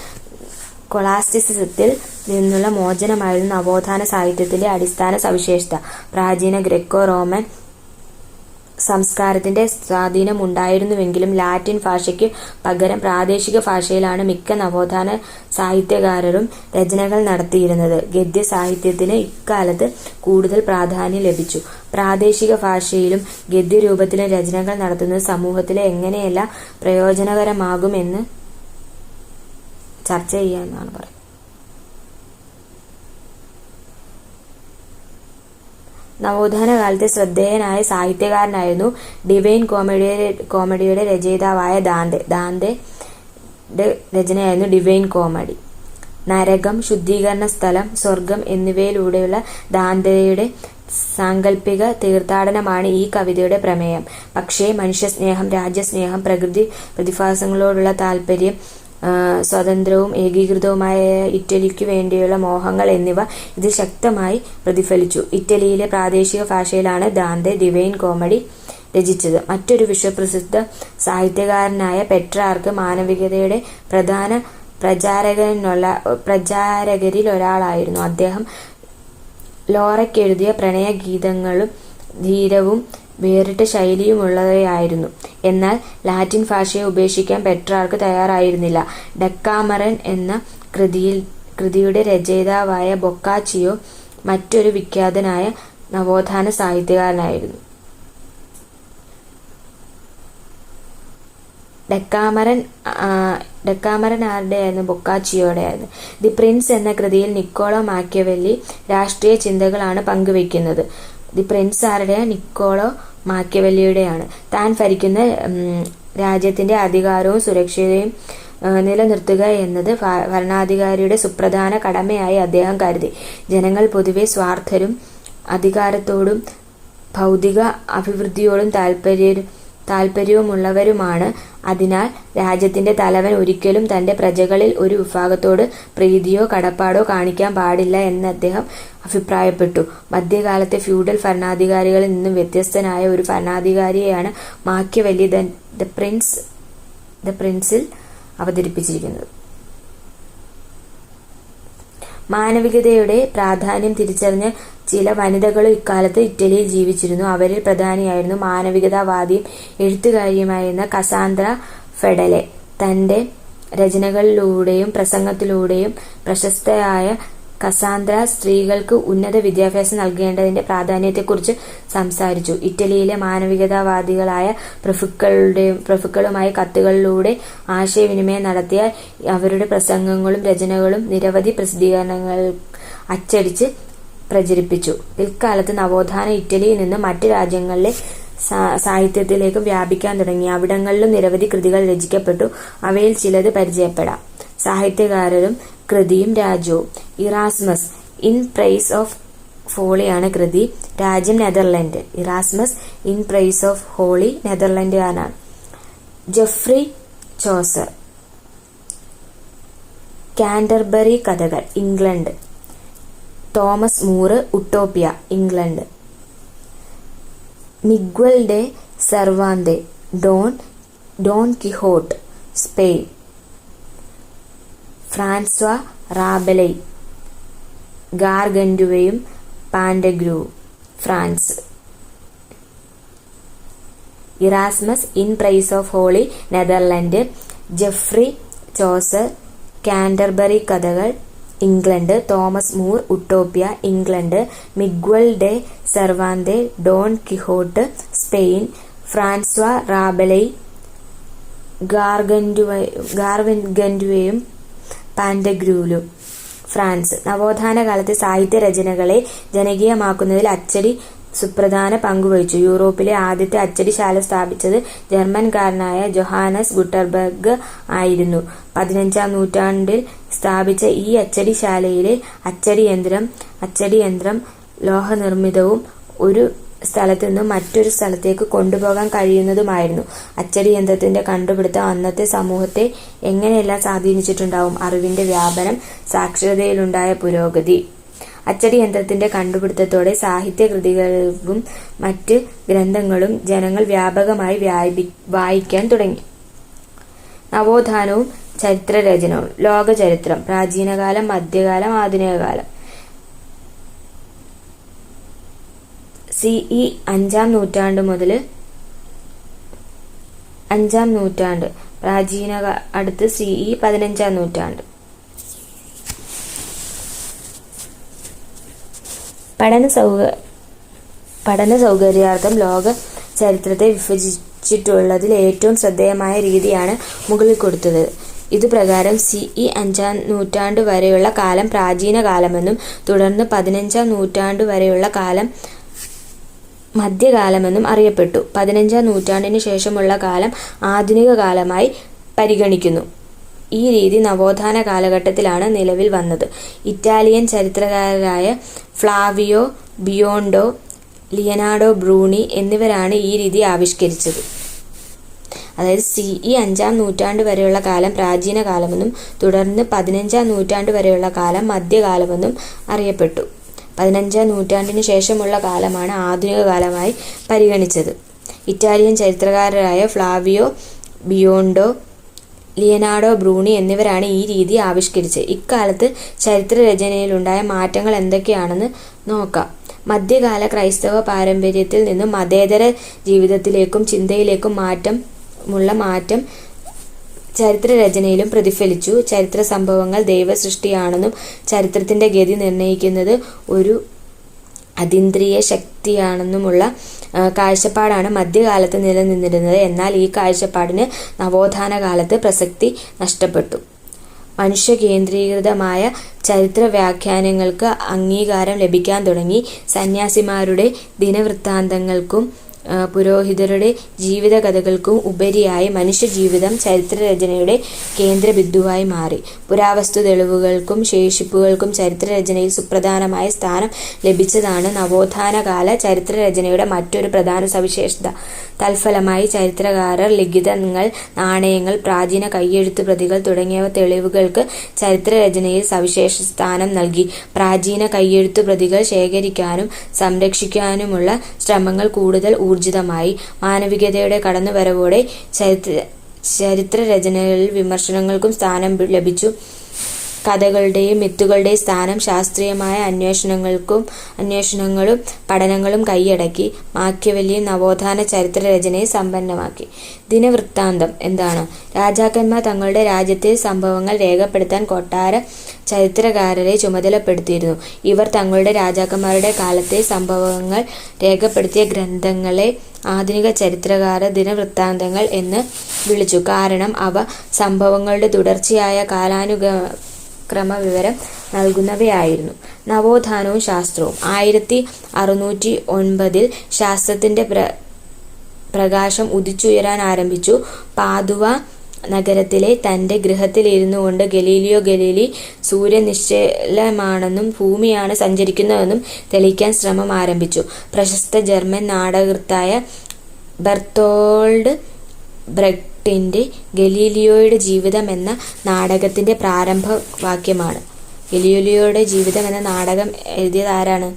നിന്നുള്ള മോചനമായിരുന്നു നവോത്ഥാന സാഹിത്യത്തിന്റെ അടിസ്ഥാന സവിശേഷത. പ്രാചീന ഗ്രെക്കോ റോമൻ സംസ്കാരത്തിന്റെ സ്വാധീനമുണ്ടായിരുന്നുവെങ്കിലും ലാറ്റിൻ ഭാഷയ്ക്ക് പകരം പ്രാദേശിക ഭാഷയിലാണ് മിക്ക നവോത്ഥാന സാഹിത്യകാരരും രചനകൾ നടത്തിയിരുന്നത്. ഗദ്യ സാഹിത്യത്തിന് ഇക്കാലത്ത് കൂടുതൽ പ്രാധാന്യം ലഭിച്ചു. പ്രാദേശിക ഭാഷയിലും ഗദ്യരൂപത്തിലും രചനകൾ നടത്തുന്നത് സമൂഹത്തിലെ എങ്ങനെയെല്ലാം പ്രയോജനകരമാകുമെന്ന് ചർച്ച ചെയ്യാമെന്നാണ് പറയുന്നത്. നവോത്ഥാന കാലത്തെ ശ്രദ്ധേയനായ സാഹിത്യകാരനായിരുന്നു ഡിവൈൻ കോമഡിയുടെ രചയിതാവായ ദാന്തെ. ദാന്തെയുടെ രചനയായിരുന്നു ഡിവൈൻ കോമഡി. നരകം, ശുദ്ധീകരണ സ്ഥലം, സ്വർഗം എന്നിവയിലൂടെയുള്ള ദാന്തെയുടെ സാങ്കല്പിക തീർത്ഥാടനമാണ് ഈ കവിതയുടെ പ്രമേയം. പക്ഷേ മനുഷ്യസ്നേഹം, രാജ്യസ്നേഹം, പ്രകൃതി പ്രതിഭാസങ്ങളോടുള്ള താല്പര്യം, സ്വതന്ത്രവും ഏകീകൃതവുമായ ഇറ്റലിക്കു വേണ്ടിയുള്ള മോഹങ്ങൾ എന്നിവ ഇതിൽ ശക്തമായി പ്രതിഫലിച്ചു. ഇറ്റലിയിലെ പ്രാദേശിക ഭാഷയിലാണ് ദാന്തെ ഡിവൈൻ കോമഡി രചിച്ചത്. മറ്റൊരു വിശ്വപ്രസിദ്ധ സാഹിത്യകാരനായ പെട്രാർക്ക് മാനവികതയുടെ പ്രധാന പ്രചാരകരിൽ ഒരാളായിരുന്നു. അദ്ദേഹം ലോറയ്ക്കെഴുതിയ പ്രണയഗീതങ്ങളും ധീരവും വേറിട്ട ശൈലിയുമുള്ളവയായിരുന്നു. എന്നാൽ ലാറ്റിൻ ഭാഷയെ ഉപേക്ഷിക്കാൻ പെട്രാർക്ക് തയ്യാറായിരുന്നില്ല. ഡെക്കാമറൻ എന്ന കൃതിയുടെ രചയിതാവായ ബൊക്കാച്ചിയോ മറ്റൊരു വിഖ്യാതനായ നവോത്ഥാന സാഹിത്യകാരനായിരുന്നു. ഡെക്കാമറൻ ആരുടെയായിരുന്നു? ബൊക്കാച്ചിയോയുടെ ആയിരുന്നു. ദി പ്രിൻസ് എന്ന കൃതിയിൽ നിക്കോളോ മാക്കിയവെല്ലി രാഷ്ട്രീയ ചിന്തകളാണ് പങ്കുവയ്ക്കുന്നത്. ദി പ്രിൻസ് ആരുടെ? നിക്കോളോ മാക്കിയവെല്ലിയുടെയാണ്. താൻ ഭരിക്കുന്ന രാജ്യത്തിന്റെ അധികാരവും സുരക്ഷയും നിലനിർത്തുക എന്നത് ഭരണാധികാരിയുടെ സുപ്രധാന കടമയായി അദ്ദേഹം കരുതി. ജനങ്ങൾ പൊതുവെ സ്വാർത്ഥരും അധികാരത്തോടും ഭൗതിക അഭിവൃദ്ധിയോടും താൽപര്യവുമുള്ളവരുമാണ്. അതിനാൽ രാജ്യത്തിന്റെ തലവൻ ഒരിക്കലും തന്റെ പ്രജകളിൽ ഒരു വിഭാഗത്തോട് പ്രീതിയോ കടപ്പാടോ കാണിക്കാൻ പാടില്ല എന്ന് അദ്ദേഹം അഭിപ്രായപ്പെട്ടു. മധ്യകാലത്തെ ഫ്യൂഡൽ ഭരണാധികാരികളിൽ നിന്നും വ്യത്യസ്തനായ ഒരു ഭരണാധികാരിയെയാണ് മാക്കിയവെല്ലി ദ പ്രിൻസിൽ അവതരിപ്പിച്ചിരിക്കുന്നത്. മാനവികതയുടെ പ്രാധാന്യം തിരിച്ചറിഞ്ഞ ചില വനിതകളും ഇക്കാലത്ത് ഇറ്റലിയിൽ ജീവിച്ചിരുന്നു. അവരിൽ പ്രധാനിയായിരുന്നു മാനവികതാവാദിയും എഴുത്തുകാരിയുമായിരുന്ന കസാന്ദ്ര ഫെഡലെ. തന്റെ രചനകളിലൂടെയും പ്രസംഗത്തിലൂടെയും പ്രശസ്തയായ കസാന്ദ്ര സ്ത്രീകൾക്ക് ഉന്നത വിദ്യാഭ്യാസം നൽകേണ്ടതിന്റെ പ്രാധാന്യത്തെക്കുറിച്ച് സംസാരിച്ചു. ഇറ്റലിയിലെ മാനവികതാവാദികളായ പ്രഭുക്കളുമായി കത്തുകളിലൂടെ ആശയവിനിമയം നടത്തിയ അവരുടെ പ്രസംഗങ്ങളും രചനകളും നിരവധി പ്രസിദ്ധീകരണങ്ങൾ അച്ചടിച്ച് പ്രചരിപ്പിച്ചു. പിൽക്കാലത്ത് നവോത്ഥാന ഇറ്റലിയിൽ നിന്ന് മറ്റ് രാജ്യങ്ങളിലെ സാഹിത്യത്തിലേക്ക് വ്യാപിക്കാൻ തുടങ്ങി. അവിടങ്ങളിലും നിരവധി കൃതികൾ രചിക്കപ്പെട്ടു. അവയിൽ ചിലത് പരിചയപ്പെടാം. സാഹിത്യകാരരും കൃതിയും രാജ്യവും. ഇറാസ്മസ് ഇൻ പ്രൈസ് ഓഫ് ഹോളിയാണ് കൃതി. രാജ്യം Netherland. Erasmus in praise of folly നെതർലൻഡുകാരനാണ്. ജെഫ്രി ചോസർ കാന്റർബറി കഥകൾ, England. Thomas More Utopia, England. Miguel de Cervantes Don Quixote, Spain. Francois Rabelais, ഗാർഗന്റുവയും പാന്റഗ്രൂവും, France. Erasmus in praise of folly, Netherland. Geoffrey Chaucer, Canterbury കഥകൾ, England. Thomas More, Utopia, England. Miguel de Cervantes, Don Quixote, Spain. Francois Rabelais, ഗാർഗന്റുവയും പാന്റഗ്രൂലും, France. നവോത്ഥാന കാലത്തെ സാഹിത്യ രചനകളെ ജനകീയമാക്കുന്നതിൽ അച്ചടി സുപ്രധാന പങ്കുവഹിച്ചു. യൂറോപ്പിലെ ആദ്യത്തെ അച്ചടിശാല സ്ഥാപിച്ചത് ജർമ്മൻകാരനായ ജൊഹാനസ് ഗുട്ടൻബർഗ് ആയിരുന്നു. 15-ാം നൂറ്റാണ്ടിൽ സ്ഥാപിച്ച ഈ അച്ചടിശാലയിലെ അച്ചടിയന്ത്രം ലോഹനിർമ്മിതവും ഒരു സ്ഥലത്തു നിന്നും മറ്റൊരു സ്ഥലത്തേക്ക് കൊണ്ടുപോകാൻ കഴിയുന്നതുമായിരുന്നു. അച്ചടിയന്ത്രത്തിന്റെ കണ്ടുപിടുത്തം അന്നത്തെ സമൂഹത്തെ എങ്ങനെയെല്ലാം സ്വാധീനിച്ചിട്ടുണ്ടാവും? അറിവിന്റെ വ്യാപനം, സാക്ഷരതയിലുണ്ടായ പുരോഗതി. അച്ചടിയന്ത്രത്തിന്റെ കണ്ടുപിടുത്തത്തോടെ സാഹിത്യകൃതികളും മറ്റ് ഗ്രന്ഥങ്ങളും ജനങ്ങൾ വ്യാപകമായി വായിക്കാൻ തുടങ്ങി. നവോത്ഥാനവും ചരിത്രരചനവും. ലോകചരിത്രം. പ്രാചീനകാലം, മധ്യകാലം, ആധുനികകാലം. CE 5-ാം നൂറ്റാണ്ട് മുതൽ 5-ാം നൂറ്റാണ്ട്. അടുത്ത് CE 15-ാം നൂറ്റാണ്ട്. പഠന സൗകര്യാർത്ഥം ലോക ചരിത്രത്തെ വിഭജിച്ചിട്ടുള്ളതിൽ ഏറ്റവും ശ്രദ്ധേയമായ രീതിയാണ് മുകളിൽ കൊടുത്തത്. ഇതുപ്രകാരം CE 5-ാം നൂറ്റാണ്ട് വരെയുള്ള കാലം പ്രാചീന കാലമെന്നും തുടർന്ന് 15-ാം നൂറ്റാണ്ട് വരെയുള്ള കാലം മധ്യകാലമെന്നും അറിയപ്പെട്ടു. 15-ാം നൂറ്റാണ്ടിന് ശേഷമുള്ള കാലം ആധുനിക കാലമായി പരിഗണിക്കുന്നു. ഈ രീതി നവോത്ഥാന കാലഘട്ടത്തിലാണ് നിലവിൽ വന്നത്. ഇറ്റാലിയൻ ചരിത്രകാരരായ ഫ്ലാവിയോ ബിയോണ്ടോ, ലിയനാർഡോ ബ്രൂണി എന്നിവരാണ് ഈ രീതി ആവിഷ്കരിച്ചത്. അതായത് CE 5-ാം നൂറ്റാണ്ട് വരെയുള്ള കാലം പ്രാചീന കാലമെന്നും തുടർന്ന് 15-ാം നൂറ്റാണ്ട് വരെയുള്ള കാലം മധ്യകാലമെന്നും അറിയപ്പെട്ടു. 15-ാം നൂറ്റാണ്ടിന് ശേഷമുള്ള കാലമാണ് ആധുനിക കാലമായി പരിഗണിച്ചത്. ഇറ്റാലിയൻ ചരിത്രകാരരായ ഫ്ലാവിയോ ബിയോണ്ടോ, ലിയനാർഡോ ബ്രൂണി എന്നിവരാണ് ഈ രീതി ആവിഷ്കരിച്ചത്. ഇക്കാലത്ത് ചരിത്രരചനയിലുണ്ടായ മാറ്റങ്ങൾ എന്തൊക്കെയാണെന്ന് നോക്കാം. മധ്യകാല ക്രൈസ്തവ പാരമ്പര്യത്തിൽ നിന്നും മതേതര ജീവിതത്തിലേക്കും ചിന്തയിലേക്കും മാറ്റം ചരിത്രരചനയിലും പ്രതിഫലിച്ചു. ചരിത്ര സംഭവങ്ങൾ ദൈവസൃഷ്ടിയാണെന്നും ചരിത്രത്തിന്റെ ഗതി നിർണ്ണയിക്കുന്നത് ഒരു അതീന്ദ്രിയ ശക്തിയാണെന്നുമുള്ള കാഴ്ചപ്പാടാണ് മധ്യകാലത്ത് നിലനിന്നിരുന്നത്. എന്നാൽ ഈ കാഴ്ചപ്പാടിന് നവോത്ഥാന കാലത്ത് പ്രസക്തി നഷ്ടപ്പെട്ടു. മനുഷ്യകേന്ദ്രീകൃതമായ ചരിത്ര വ്യാഖ്യാനങ്ങൾക്ക് അംഗീകാരം ലഭിക്കാൻ തുടങ്ങി. സന്യാസിമാരുടെ ദിനവൃത്താന്തങ്ങൾക്കും പുരോഹിതരുടെ ജീവിതകഥകൾക്കും ഉപരിയായി മനുഷ്യജീവിതം ചരിത്രരചനയുടെ കേന്ദ്രബിന്ദുവായി മാറി. പുരാവസ്തു തെളിവുകൾക്കും ശേഷിപ്പുകൾക്കും ചരിത്രരചനയിൽ സുപ്രധാനമായ സ്ഥാനം ലഭിച്ചതാണ് നവോത്ഥാനകാല ചരിത്രരചനയുടെ മറ്റൊരു പ്രധാന സവിശേഷത. തൽഫലമായി ചരിത്രകാരർ ലിഖിതങ്ങൾ, നാണയങ്ങൾ, പ്രാചീന കൈയെഴുത്തുപ്രതികൾ തുടങ്ങിയ തെളിവുകൾക്ക് ചരിത്രരചനയിൽ സവിശേഷ സ്ഥാനം നൽകി. പ്രാചീന കൈയെഴുത്തുപ്രതികൾ ശേഖരിക്കാനും സംരക്ഷിക്കാനുമുള്ള ശ്രമങ്ങൾ കൂടുതൽ ഊർജിതമായി. മാനവികതയുടെ കടന്നുവരവോടെ ചരിത്രരചനകളിൽ വിമർശനങ്ങൾക്കും സ്ഥാനം ലഭിച്ചു. കഥകളുടെയും മിത്തുകളുടെയും സ്ഥാനം ശാസ്ത്രീയമായ അന്വേഷണങ്ങളും പഠനങ്ങളും കൈയടക്കി. മാക്യവെല്ലിയൻ നവോത്ഥാന ചരിത്രരചനയെ സമ്പന്നമാക്കി. ദിനവൃത്താന്തം എന്താണ്? രാജാക്കന്മാർ തങ്ങളുടെ രാജ്യത്തെ സംഭവങ്ങൾ രേഖപ്പെടുത്താൻ കൊട്ടാര ചരിത്രകാരരെ ചുമതലപ്പെടുത്തിയിരുന്നു. ഇവർ തങ്ങളുടെ രാജാക്കന്മാരുടെ കാലത്തെ സംഭവങ്ങൾ രേഖപ്പെടുത്തിയ ഗ്രന്ഥങ്ങളെ ആധുനിക ചരിത്രകാരർ ദിനവൃത്താന്തങ്ങൾ എന്ന് വിളിച്ചു. കാരണം അവ സംഭവങ്ങളുടെ തുടർച്ചയായ കാലാനുക്രമവിവരം നൽകുന്നവയായിരുന്നു. നവോത്ഥാനവും ശാസ്ത്രവും. 1609 ശാസ്ത്രത്തിന്റെ പ്രകാശം ഉദിച്ചുയരാൻ ആരംഭിച്ചു. പാദുവ നഗരത്തിലെ തന്റെ ഗൃഹത്തിലിരുന്നു കൊണ്ട് ഗലീലിയോ ഗലീലി സൂര്യൻ നിശ്ചലമാണെന്നും ഭൂമിയാണ് സഞ്ചരിക്കുന്നതെന്നും തെളിയിക്കാൻ ശ്രമം ആരംഭിച്ചു. പ്രശസ്ത ജർമ്മൻ നാടകകൃത്തായ ബെർത്തോൾഡ് ബ്രെക്റ്റിന്റെ ഗലീലിയോയുടെ ജീവിതം എന്ന നാടകത്തിന്റെ പ്രാരംഭവാക്യമാണ്. ഗലീലിയോയുടെ ജീവിതം എന്ന നാടകം എഴുതിയത് ആരാണ്?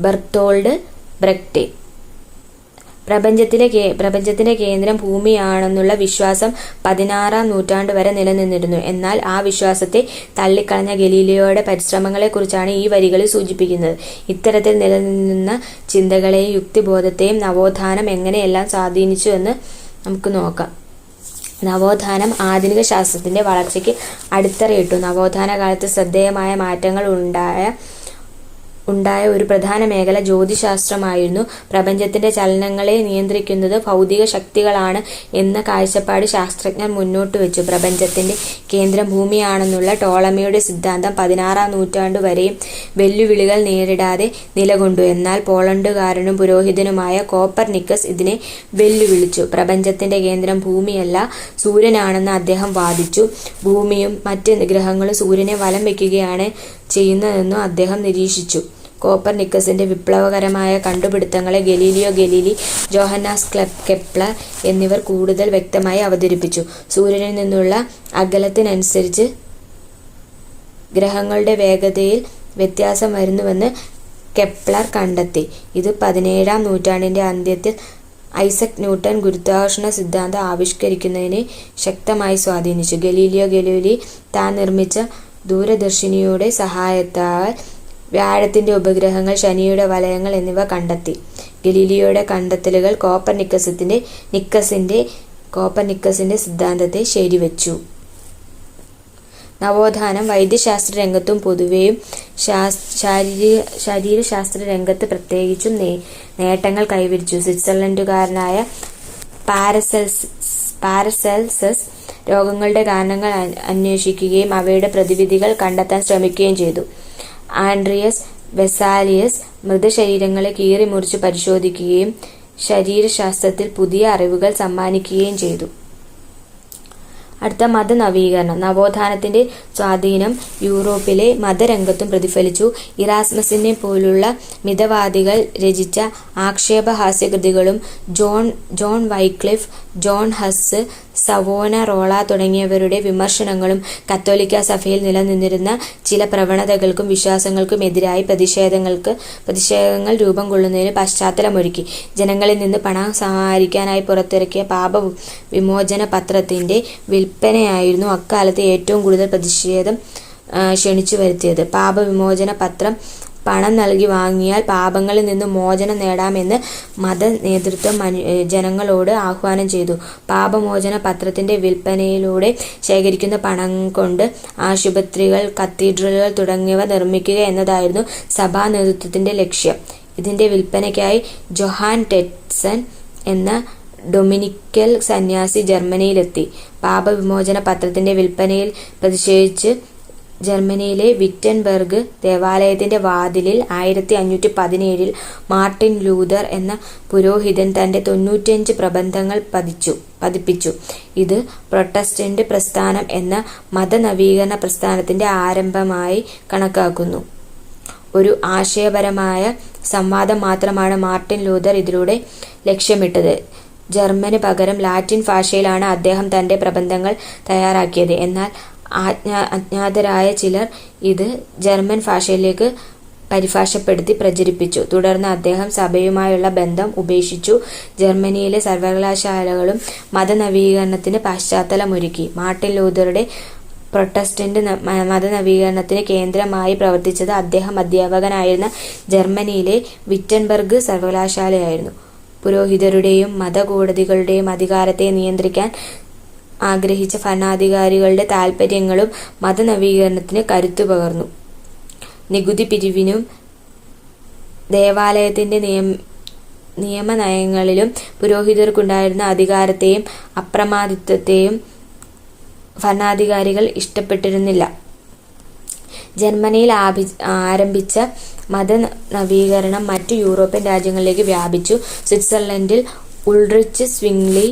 ബെർത്തോൾഡ് ബ്രെക്റ്റ്. പ്രപഞ്ചത്തിന്റെ കേന്ദ്രം ഭൂമിയാണെന്നുള്ള വിശ്വാസം 16-ാം നൂറ്റാണ്ട് വരെ നിലനിന്നിരുന്നു. എന്നാൽ ആ വിശ്വാസത്തെ തള്ളിക്കളഞ്ഞ ഗലീലിയോയുടെ പരിശ്രമങ്ങളെക്കുറിച്ചാണ് ഈ വരികളിൽ സൂചിപ്പിക്കുന്നത്. ഇത്തരത്തിൽ നിലനിന്ന ചിന്തകളെയും യുക്തിബോധത്തെയും നവോത്ഥാനം എങ്ങനെയെല്ലാം സ്വാധീനിച്ചു എന്ന് നമുക്ക് നോക്കാം. നവോത്ഥാനം ആധുനിക ശാസ്ത്രത്തിന്റെ വളർച്ചയ്ക്ക് അടിത്തറയിട്ടു. നവോത്ഥാന കാലത്ത് ശ്രദ്ധേയമായ മാറ്റങ്ങൾ ഉണ്ടായ ഒരു പ്രധാന മേഖല ജ്യോതിശാസ്ത്രമായിരുന്നു. പ്രപഞ്ചത്തിന്റെ ചലനങ്ങളെ നിയന്ത്രിക്കുന്നത് ഭൗതിക ശക്തികളാണ് എന്ന കാഴ്ചപ്പാട് ശാസ്ത്രജ്ഞർ മുന്നോട്ട് വെച്ചു. പ്രപഞ്ചത്തിന്റെ കേന്ദ്രം ഭൂമിയാണെന്നുള്ള ടോളമിയുടെ സിദ്ധാന്തം 16-ാം നൂറ്റാണ്ടു വരെയും വെല്ലുവിളികൾ നേരിടാതെ നിലകൊണ്ടു. എന്നാൽ പോളണ്ടുകാരനും പുരോഹിതനുമായ കോപ്പർനിക്കസ് ഇതിനെ വെല്ലുവിളിച്ചു. പ്രപഞ്ചത്തിന്റെ കേന്ദ്രം ഭൂമിയല്ല, സൂര്യനാണെന്ന് അദ്ദേഹം വാദിച്ചു. ഭൂമിയും മറ്റ് ഗ്രഹങ്ങളും സൂര്യനെ വലം വയ്ക്കുകയാണ് ചെയ്യുന്നതെന്നും അദ്ദേഹം നിരീക്ഷിച്ചു. കോപ്പർനിക്കസിന്റെ വിപ്ലവകരമായ കണ്ടുപിടുത്തങ്ങളെ ഗലീലിയോ ഗലീലി, ജോഹന്നാസ് കെപ്ലർ എന്നിവർ കൂടുതൽ വ്യക്തമായി അവതരിപ്പിച്ചു. സൂര്യനിൽ നിന്നുള്ള അകലത്തിനനുസരിച്ച് ഗ്രഹങ്ങളുടെ വേഗതയിൽ വ്യത്യാസം വരുന്നുവെന്ന് കെപ്ലർ കണ്ടെത്തി. ഇത് 17-ാം നൂറ്റാണ്ടിന്റെ അന്ത്യത്തിൽ ഐസക് ന്യൂട്ടൺ ഗുരുത്വാകർഷണ സിദ്ധാന്തം ആവിഷ്കരിക്കുന്നതിനെ ശക്തമായി സ്വാധീനിച്ചു. ഗലീലിയോ ഗലീലി താൻ നിർമ്മിച്ച ദൂരദർശിനിയുടെ സഹായത്താൽ വ്യാഴത്തിന്റെ ഉപഗ്രഹങ്ങൾ, ശനിയുടെ വലയങ്ങൾ എന്നിവ കണ്ടെത്തി. ഗലീലിയോയുടെ കണ്ടെത്തലുകൾ കോപ്പർനിക്കസിന്റെ സിദ്ധാന്തത്തെ ശരിവച്ചു. നവോത്ഥാനം വൈദ്യശാസ്ത്ര രംഗത്തും പൊതുവെയും ശരീരശാസ്ത്ര രംഗത്ത് പ്രത്യേകിച്ചും നേട്ടങ്ങൾ കൈവരിച്ചു. സ്വിറ്റ്സർലൻഡുകാരനായ പാരസെൽസസ് രോഗങ്ങളുടെ കാരണങ്ങൾ അന്വേഷിക്കുകയും അവയുടെ പ്രതിവിധികൾ കണ്ടെത്താൻ ശ്രമിക്കുകയും ചെയ്തു. ആൻഡ്രിയസ് വെസാലിയസ് മൃതശരീരങ്ങളെ കീറിമുറിച്ച് പരിശോധിക്കുകയും ശരീരശാസ്ത്രത്തിൽ പുതിയ അറിവുകൾ സമ്മാനിക്കുകയും ചെയ്തു. അടുത്ത മതനവീകരണം. നവോത്ഥാനത്തിന്റെ സ്വാധീനം യൂറോപ്പിലെ മതരംഗത്തും പ്രതിഫലിച്ചു. ഇറാസ്മസിനെ പോലുള്ള മിതവാദികൾ രചിച്ച ആക്ഷേപഹാസ്യകൃതികളും ജോൺ വൈക്ലിഫ്, ജോൺ ഹസ്, സവോനറോള തുടങ്ങിയവരുടെ വിമർശനങ്ങളും കത്തോലിക്ക സഭയിൽ നിലനിന്നിരുന്ന ചില പ്രവണതകൾക്കും വിശ്വാസങ്ങൾക്കും എതിരായി പ്രതിഷേധങ്ങൾ രൂപം കൊള്ളുന്നതിന് പശ്ചാത്തലമൊരുക്കി. ജനങ്ങളിൽ നിന്ന് പണം സമാഹരിക്കാനായി പുറത്തിറക്കിയ പാപവിമോചന പത്രത്തിന്റെ വിൽപ്പനയായിരുന്നു അക്കാലത്ത് ഏറ്റവും കൂടുതൽ പ്രതിഷേധം ക്ഷണിച്ചു വരുത്തിയത്. പാപവിമോചന പത്രം പണം നൽകി വാങ്ങിയാൽ പാപങ്ങളിൽ നിന്ന് മോചനം നേടാമെന്ന് മത നേതൃത്വം ജനങ്ങളോട് ആഹ്വാനം ചെയ്തു. പാപമോചന പത്രത്തിന്റെ വിൽപ്പനയിലൂടെ ശേഖരിക്കുന്ന പണം കൊണ്ട് ആശുപത്രികൾ, കത്തീഡ്രലുകൾ തുടങ്ങിയവ നിർമ്മിക്കുക എന്നതായിരുന്നു സഭാ നേതൃത്വത്തിന്റെ ലക്ഷ്യം. ഇതിന്റെ വിൽപ്പനയ്ക്കായി ജൊഹാൻ ടെറ്റ്സൺ എന്ന ഡൊമിനിക്കൽ സന്യാസി ജർമ്മനിയിലെത്തി. പാപവിമോചന പത്രത്തിന്റെ വിൽപ്പനയിൽ പ്രതിഷേധിച്ച് ജർമ്മനിയിലെ വിറ്റൻബർഗ് ദേവാലയത്തിന്റെ വാതിലിൽ 1517 മാർട്ടിൻ ലൂതർ എന്ന പുരോഹിതൻ തന്റെ 95 പ്രബന്ധങ്ങൾ പതിപ്പിച്ചു. ഇത് പ്രൊട്ടസ്റ്റന്റ് പ്രസ്ഥാനം എന്ന മതനവീകരണ പ്രസ്ഥാനത്തിന്റെ ആരംഭമായി കണക്കാക്കുന്നു. ഒരു ആശയപരമായ സംവാദം മാത്രമാണ് മാർട്ടിൻ ലൂതർ ഇതിലൂടെ ലക്ഷ്യമിട്ടത്. ജർമ്മന് പകരം ലാറ്റിൻ ഭാഷയിലാണ് അദ്ദേഹം തന്റെ പ്രബന്ധങ്ങൾ തയ്യാറാക്കിയത്. എന്നാൽ അജ്ഞാതരായ ചിലർ ഇത് ജർമ്മൻ ഭാഷയിലേക്ക് പരിഭാഷപ്പെടുത്തി പ്രചരിപ്പിച്ചു. തുടർന്ന് അദ്ദേഹം സഭയുമായുള്ള ബന്ധം ഉപേക്ഷിച്ചു. ജർമ്മനിയിലെ സർവകലാശാലകളും മതനവീകരണത്തിന് പശ്ചാത്തലമൊരുക്കി. മാർട്ടിൻ ലൂതറുടെ പ്രൊട്ടസ്റ്റന്റ് മതനവീകരണത്തിന് കേന്ദ്രമായി പ്രവർത്തിച്ചത് അദ്ദേഹം അധ്യാപകനായിരുന്ന ജർമ്മനിയിലെ വിറ്റൻബർഗ് സർവകലാശാലയായിരുന്നു. പുരോഹിതരുടെയും മതകോടതികളുടെയും അധികാരത്തെ നിയന്ത്രിക്കാൻ ആഗ്രഹിച്ച ഭരണാധികാരികളുടെ താൽപര്യങ്ങളും മതനവീകരണത്തിന് കരുത്തു പകർന്നു. നികുതി പിരിവിനും ദേവാലയത്തിന്റെ നിയമനയങ്ങളിലും പുരോഹിതർക്കുണ്ടായിരുന്ന അധികാരത്തെയും അപ്രമാദിത്വത്തെയും ഭരണാധികാരികൾ ഇഷ്ടപ്പെട്ടിരുന്നില്ല. ജർമ്മനിയിൽ ആരംഭിച്ച മതനവീകരണം മറ്റു യൂറോപ്യൻ രാജ്യങ്ങളിലേക്ക് വ്യാപിച്ചു. സ്വിറ്റ്സർലൻഡിൽ ഉൾറിച്ച് സ്വിംഗ്ലി,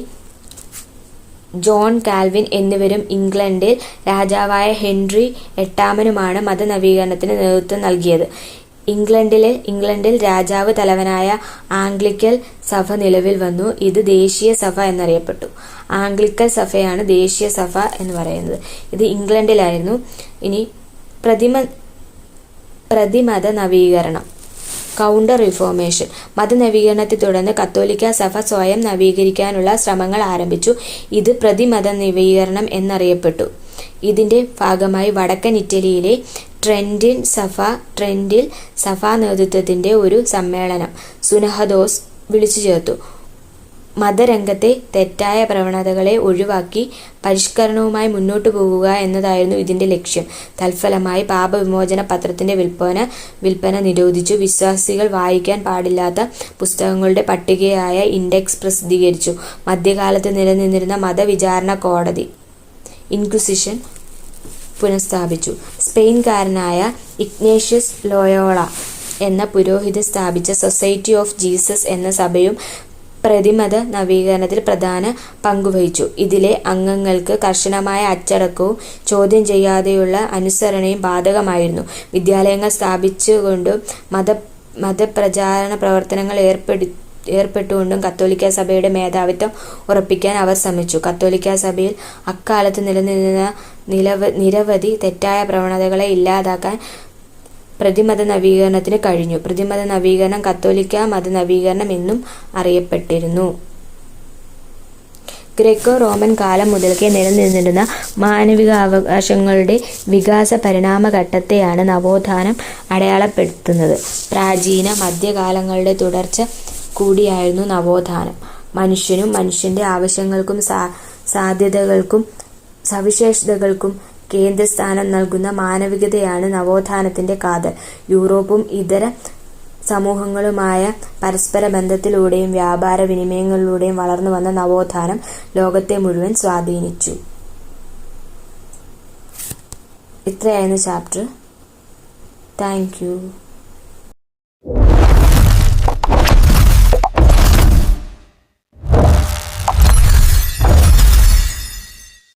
ജോൺ കാൽവിൻ എന്നിവരും ഇംഗ്ലണ്ടിൽ രാജാവായ ഹെൻറി 8-നുമാണ് മതനവീകരണത്തിന് നേതൃത്വം നൽകിയത്. ഇംഗ്ലണ്ടിൽ രാജാവ് തലവനായ ആംഗ്ലിക്കൻ സഭ നിലവിൽ വന്നു. ഇത് ദേശീയ സഭ എന്നറിയപ്പെട്ടു. ആംഗ്ലിക്കൻ സഭയാണ് ദേശീയ സഭ എന്ന് പറയുന്നത്. ഇത് ഇംഗ്ലണ്ടിലായിരുന്നു. ഇനി പ്രതിമത നവീകരണം. Counter reformation. മതനവീകരണത്തെ തുടർന്ന് കത്തോലിക്ക സഭ സ്വയം നവീകരിക്കാനുള്ള ശ്രമങ്ങൾ ആരംഭിച്ചു. ഇത് പ്രതിമത നവീകരണം എന്നറിയപ്പെട്ടു. ഇതിന്റെ ഭാഗമായി വടക്കൻ ഇറ്റലിയിലെ ട്രെന്റിൽ സഭാ നേതൃത്വത്തിന്റെ ഒരു സമ്മേളനം സുനഹദോസ് വിളിച്ചു ചേർത്തു. മതരംഗത്തെ തെറ്റായ പ്രവണതകളെ ഒഴിവാക്കി പരിഷ്കരണവുമായി മുന്നോട്ടു പോകുക എന്നതായിരുന്നു ഇതിന്റെ ലക്ഷ്യം. തൽഫലമായി പാപവിമോചന പത്രത്തിന്റെ വിൽപ്പന നിരോധിച്ചു. വിശ്വാസികൾ വായിക്കാൻ പാടില്ലാത്ത പുസ്തകങ്ങളുടെ പട്ടികയായ ഇൻഡെക്സ് പ്രസിദ്ധീകരിച്ചു. മധ്യകാലത്ത് നിലനിന്നിരുന്ന മതവിചാരണ കോടതി ഇൻക്വിസിഷൻ പുനഃസ്ഥാപിച്ചു. സ്പെയിൻകാരനായ ഇഗ്നേഷ്യസ് ലോയോള എന്ന പുരോഹിതൻ സ്ഥാപിച്ച സൊസൈറ്റി ഓഫ് ജീസസ് എന്ന സഭയും പ്രതിമത നവീകരണത്തിൽ പ്രധാന പങ്കുവഹിച്ചു. ഇതിലെ അംഗങ്ങൾക്ക് കർശനമായ അച്ചടക്കവും ചോദ്യം ചെയ്യാതെയുള്ള അനുസരണയും ബാധകമായിരുന്നു. വിദ്യാലയങ്ങൾ സ്ഥാപിച്ചുകൊണ്ടും മതപ്രചാരണ പ്രവർത്തനങ്ങൾ ഏർപ്പെട്ടുകൊണ്ടും കത്തോലിക്ക സഭയുടെ മേധാവിത്വം ഉറപ്പിക്കാൻ അവർ ശ്രമിച്ചു. കത്തോലിക്ക സഭയിൽ അക്കാലത്ത് നിലനിന്നിരുന്ന നിരവധി തെറ്റായ പ്രവണതകളെ ഇല്ലാതാക്കാൻ പ്രതിമത നവീകരണത്തിന് കഴിഞ്ഞു. പ്രതിമത നവീകരണം കത്തോലിക്ക മതനവീകരണം എന്നും അറിയപ്പെട്ടിരുന്നു. ഗ്രേക്കോ റോമൻ കാലം മുതൽക്കേ നിലനിന്നിരുന്ന മാനവികാവകാശങ്ങളുടെ വികാസ പരിണാമഘട്ടത്തെയാണ് നവോത്ഥാനം അടയാളപ്പെടുത്തുന്നത്. പ്രാചീന മധ്യകാലങ്ങളുടെ തുടർച്ച കൂടിയായിരുന്നു നവോത്ഥാനം. മനുഷ്യനും മനുഷ്യന്റെ ആവശ്യങ്ങൾക്കും സാധ്യതകൾക്കും സവിശേഷതകൾക്കും കേന്ദ്രസ്ഥാനം നൽകുന്ന മാനവികതയാണ് നവോത്ഥാനത്തിന്റെ കാതൽ. യൂറോപ്പും ഇതര സമൂഹങ്ങളുമായ പരസ്പര ബന്ധത്തിലൂടെയും വ്യാപാര വിനിമയങ്ങളിലൂടെയും വളർന്നു വന്ന നവോത്ഥാനം ലോകത്തെ മുഴുവൻ സ്വാധീനിച്ചു. ഇത്രയായിരുന്നു ചാപ്റ്റർ. Thank you.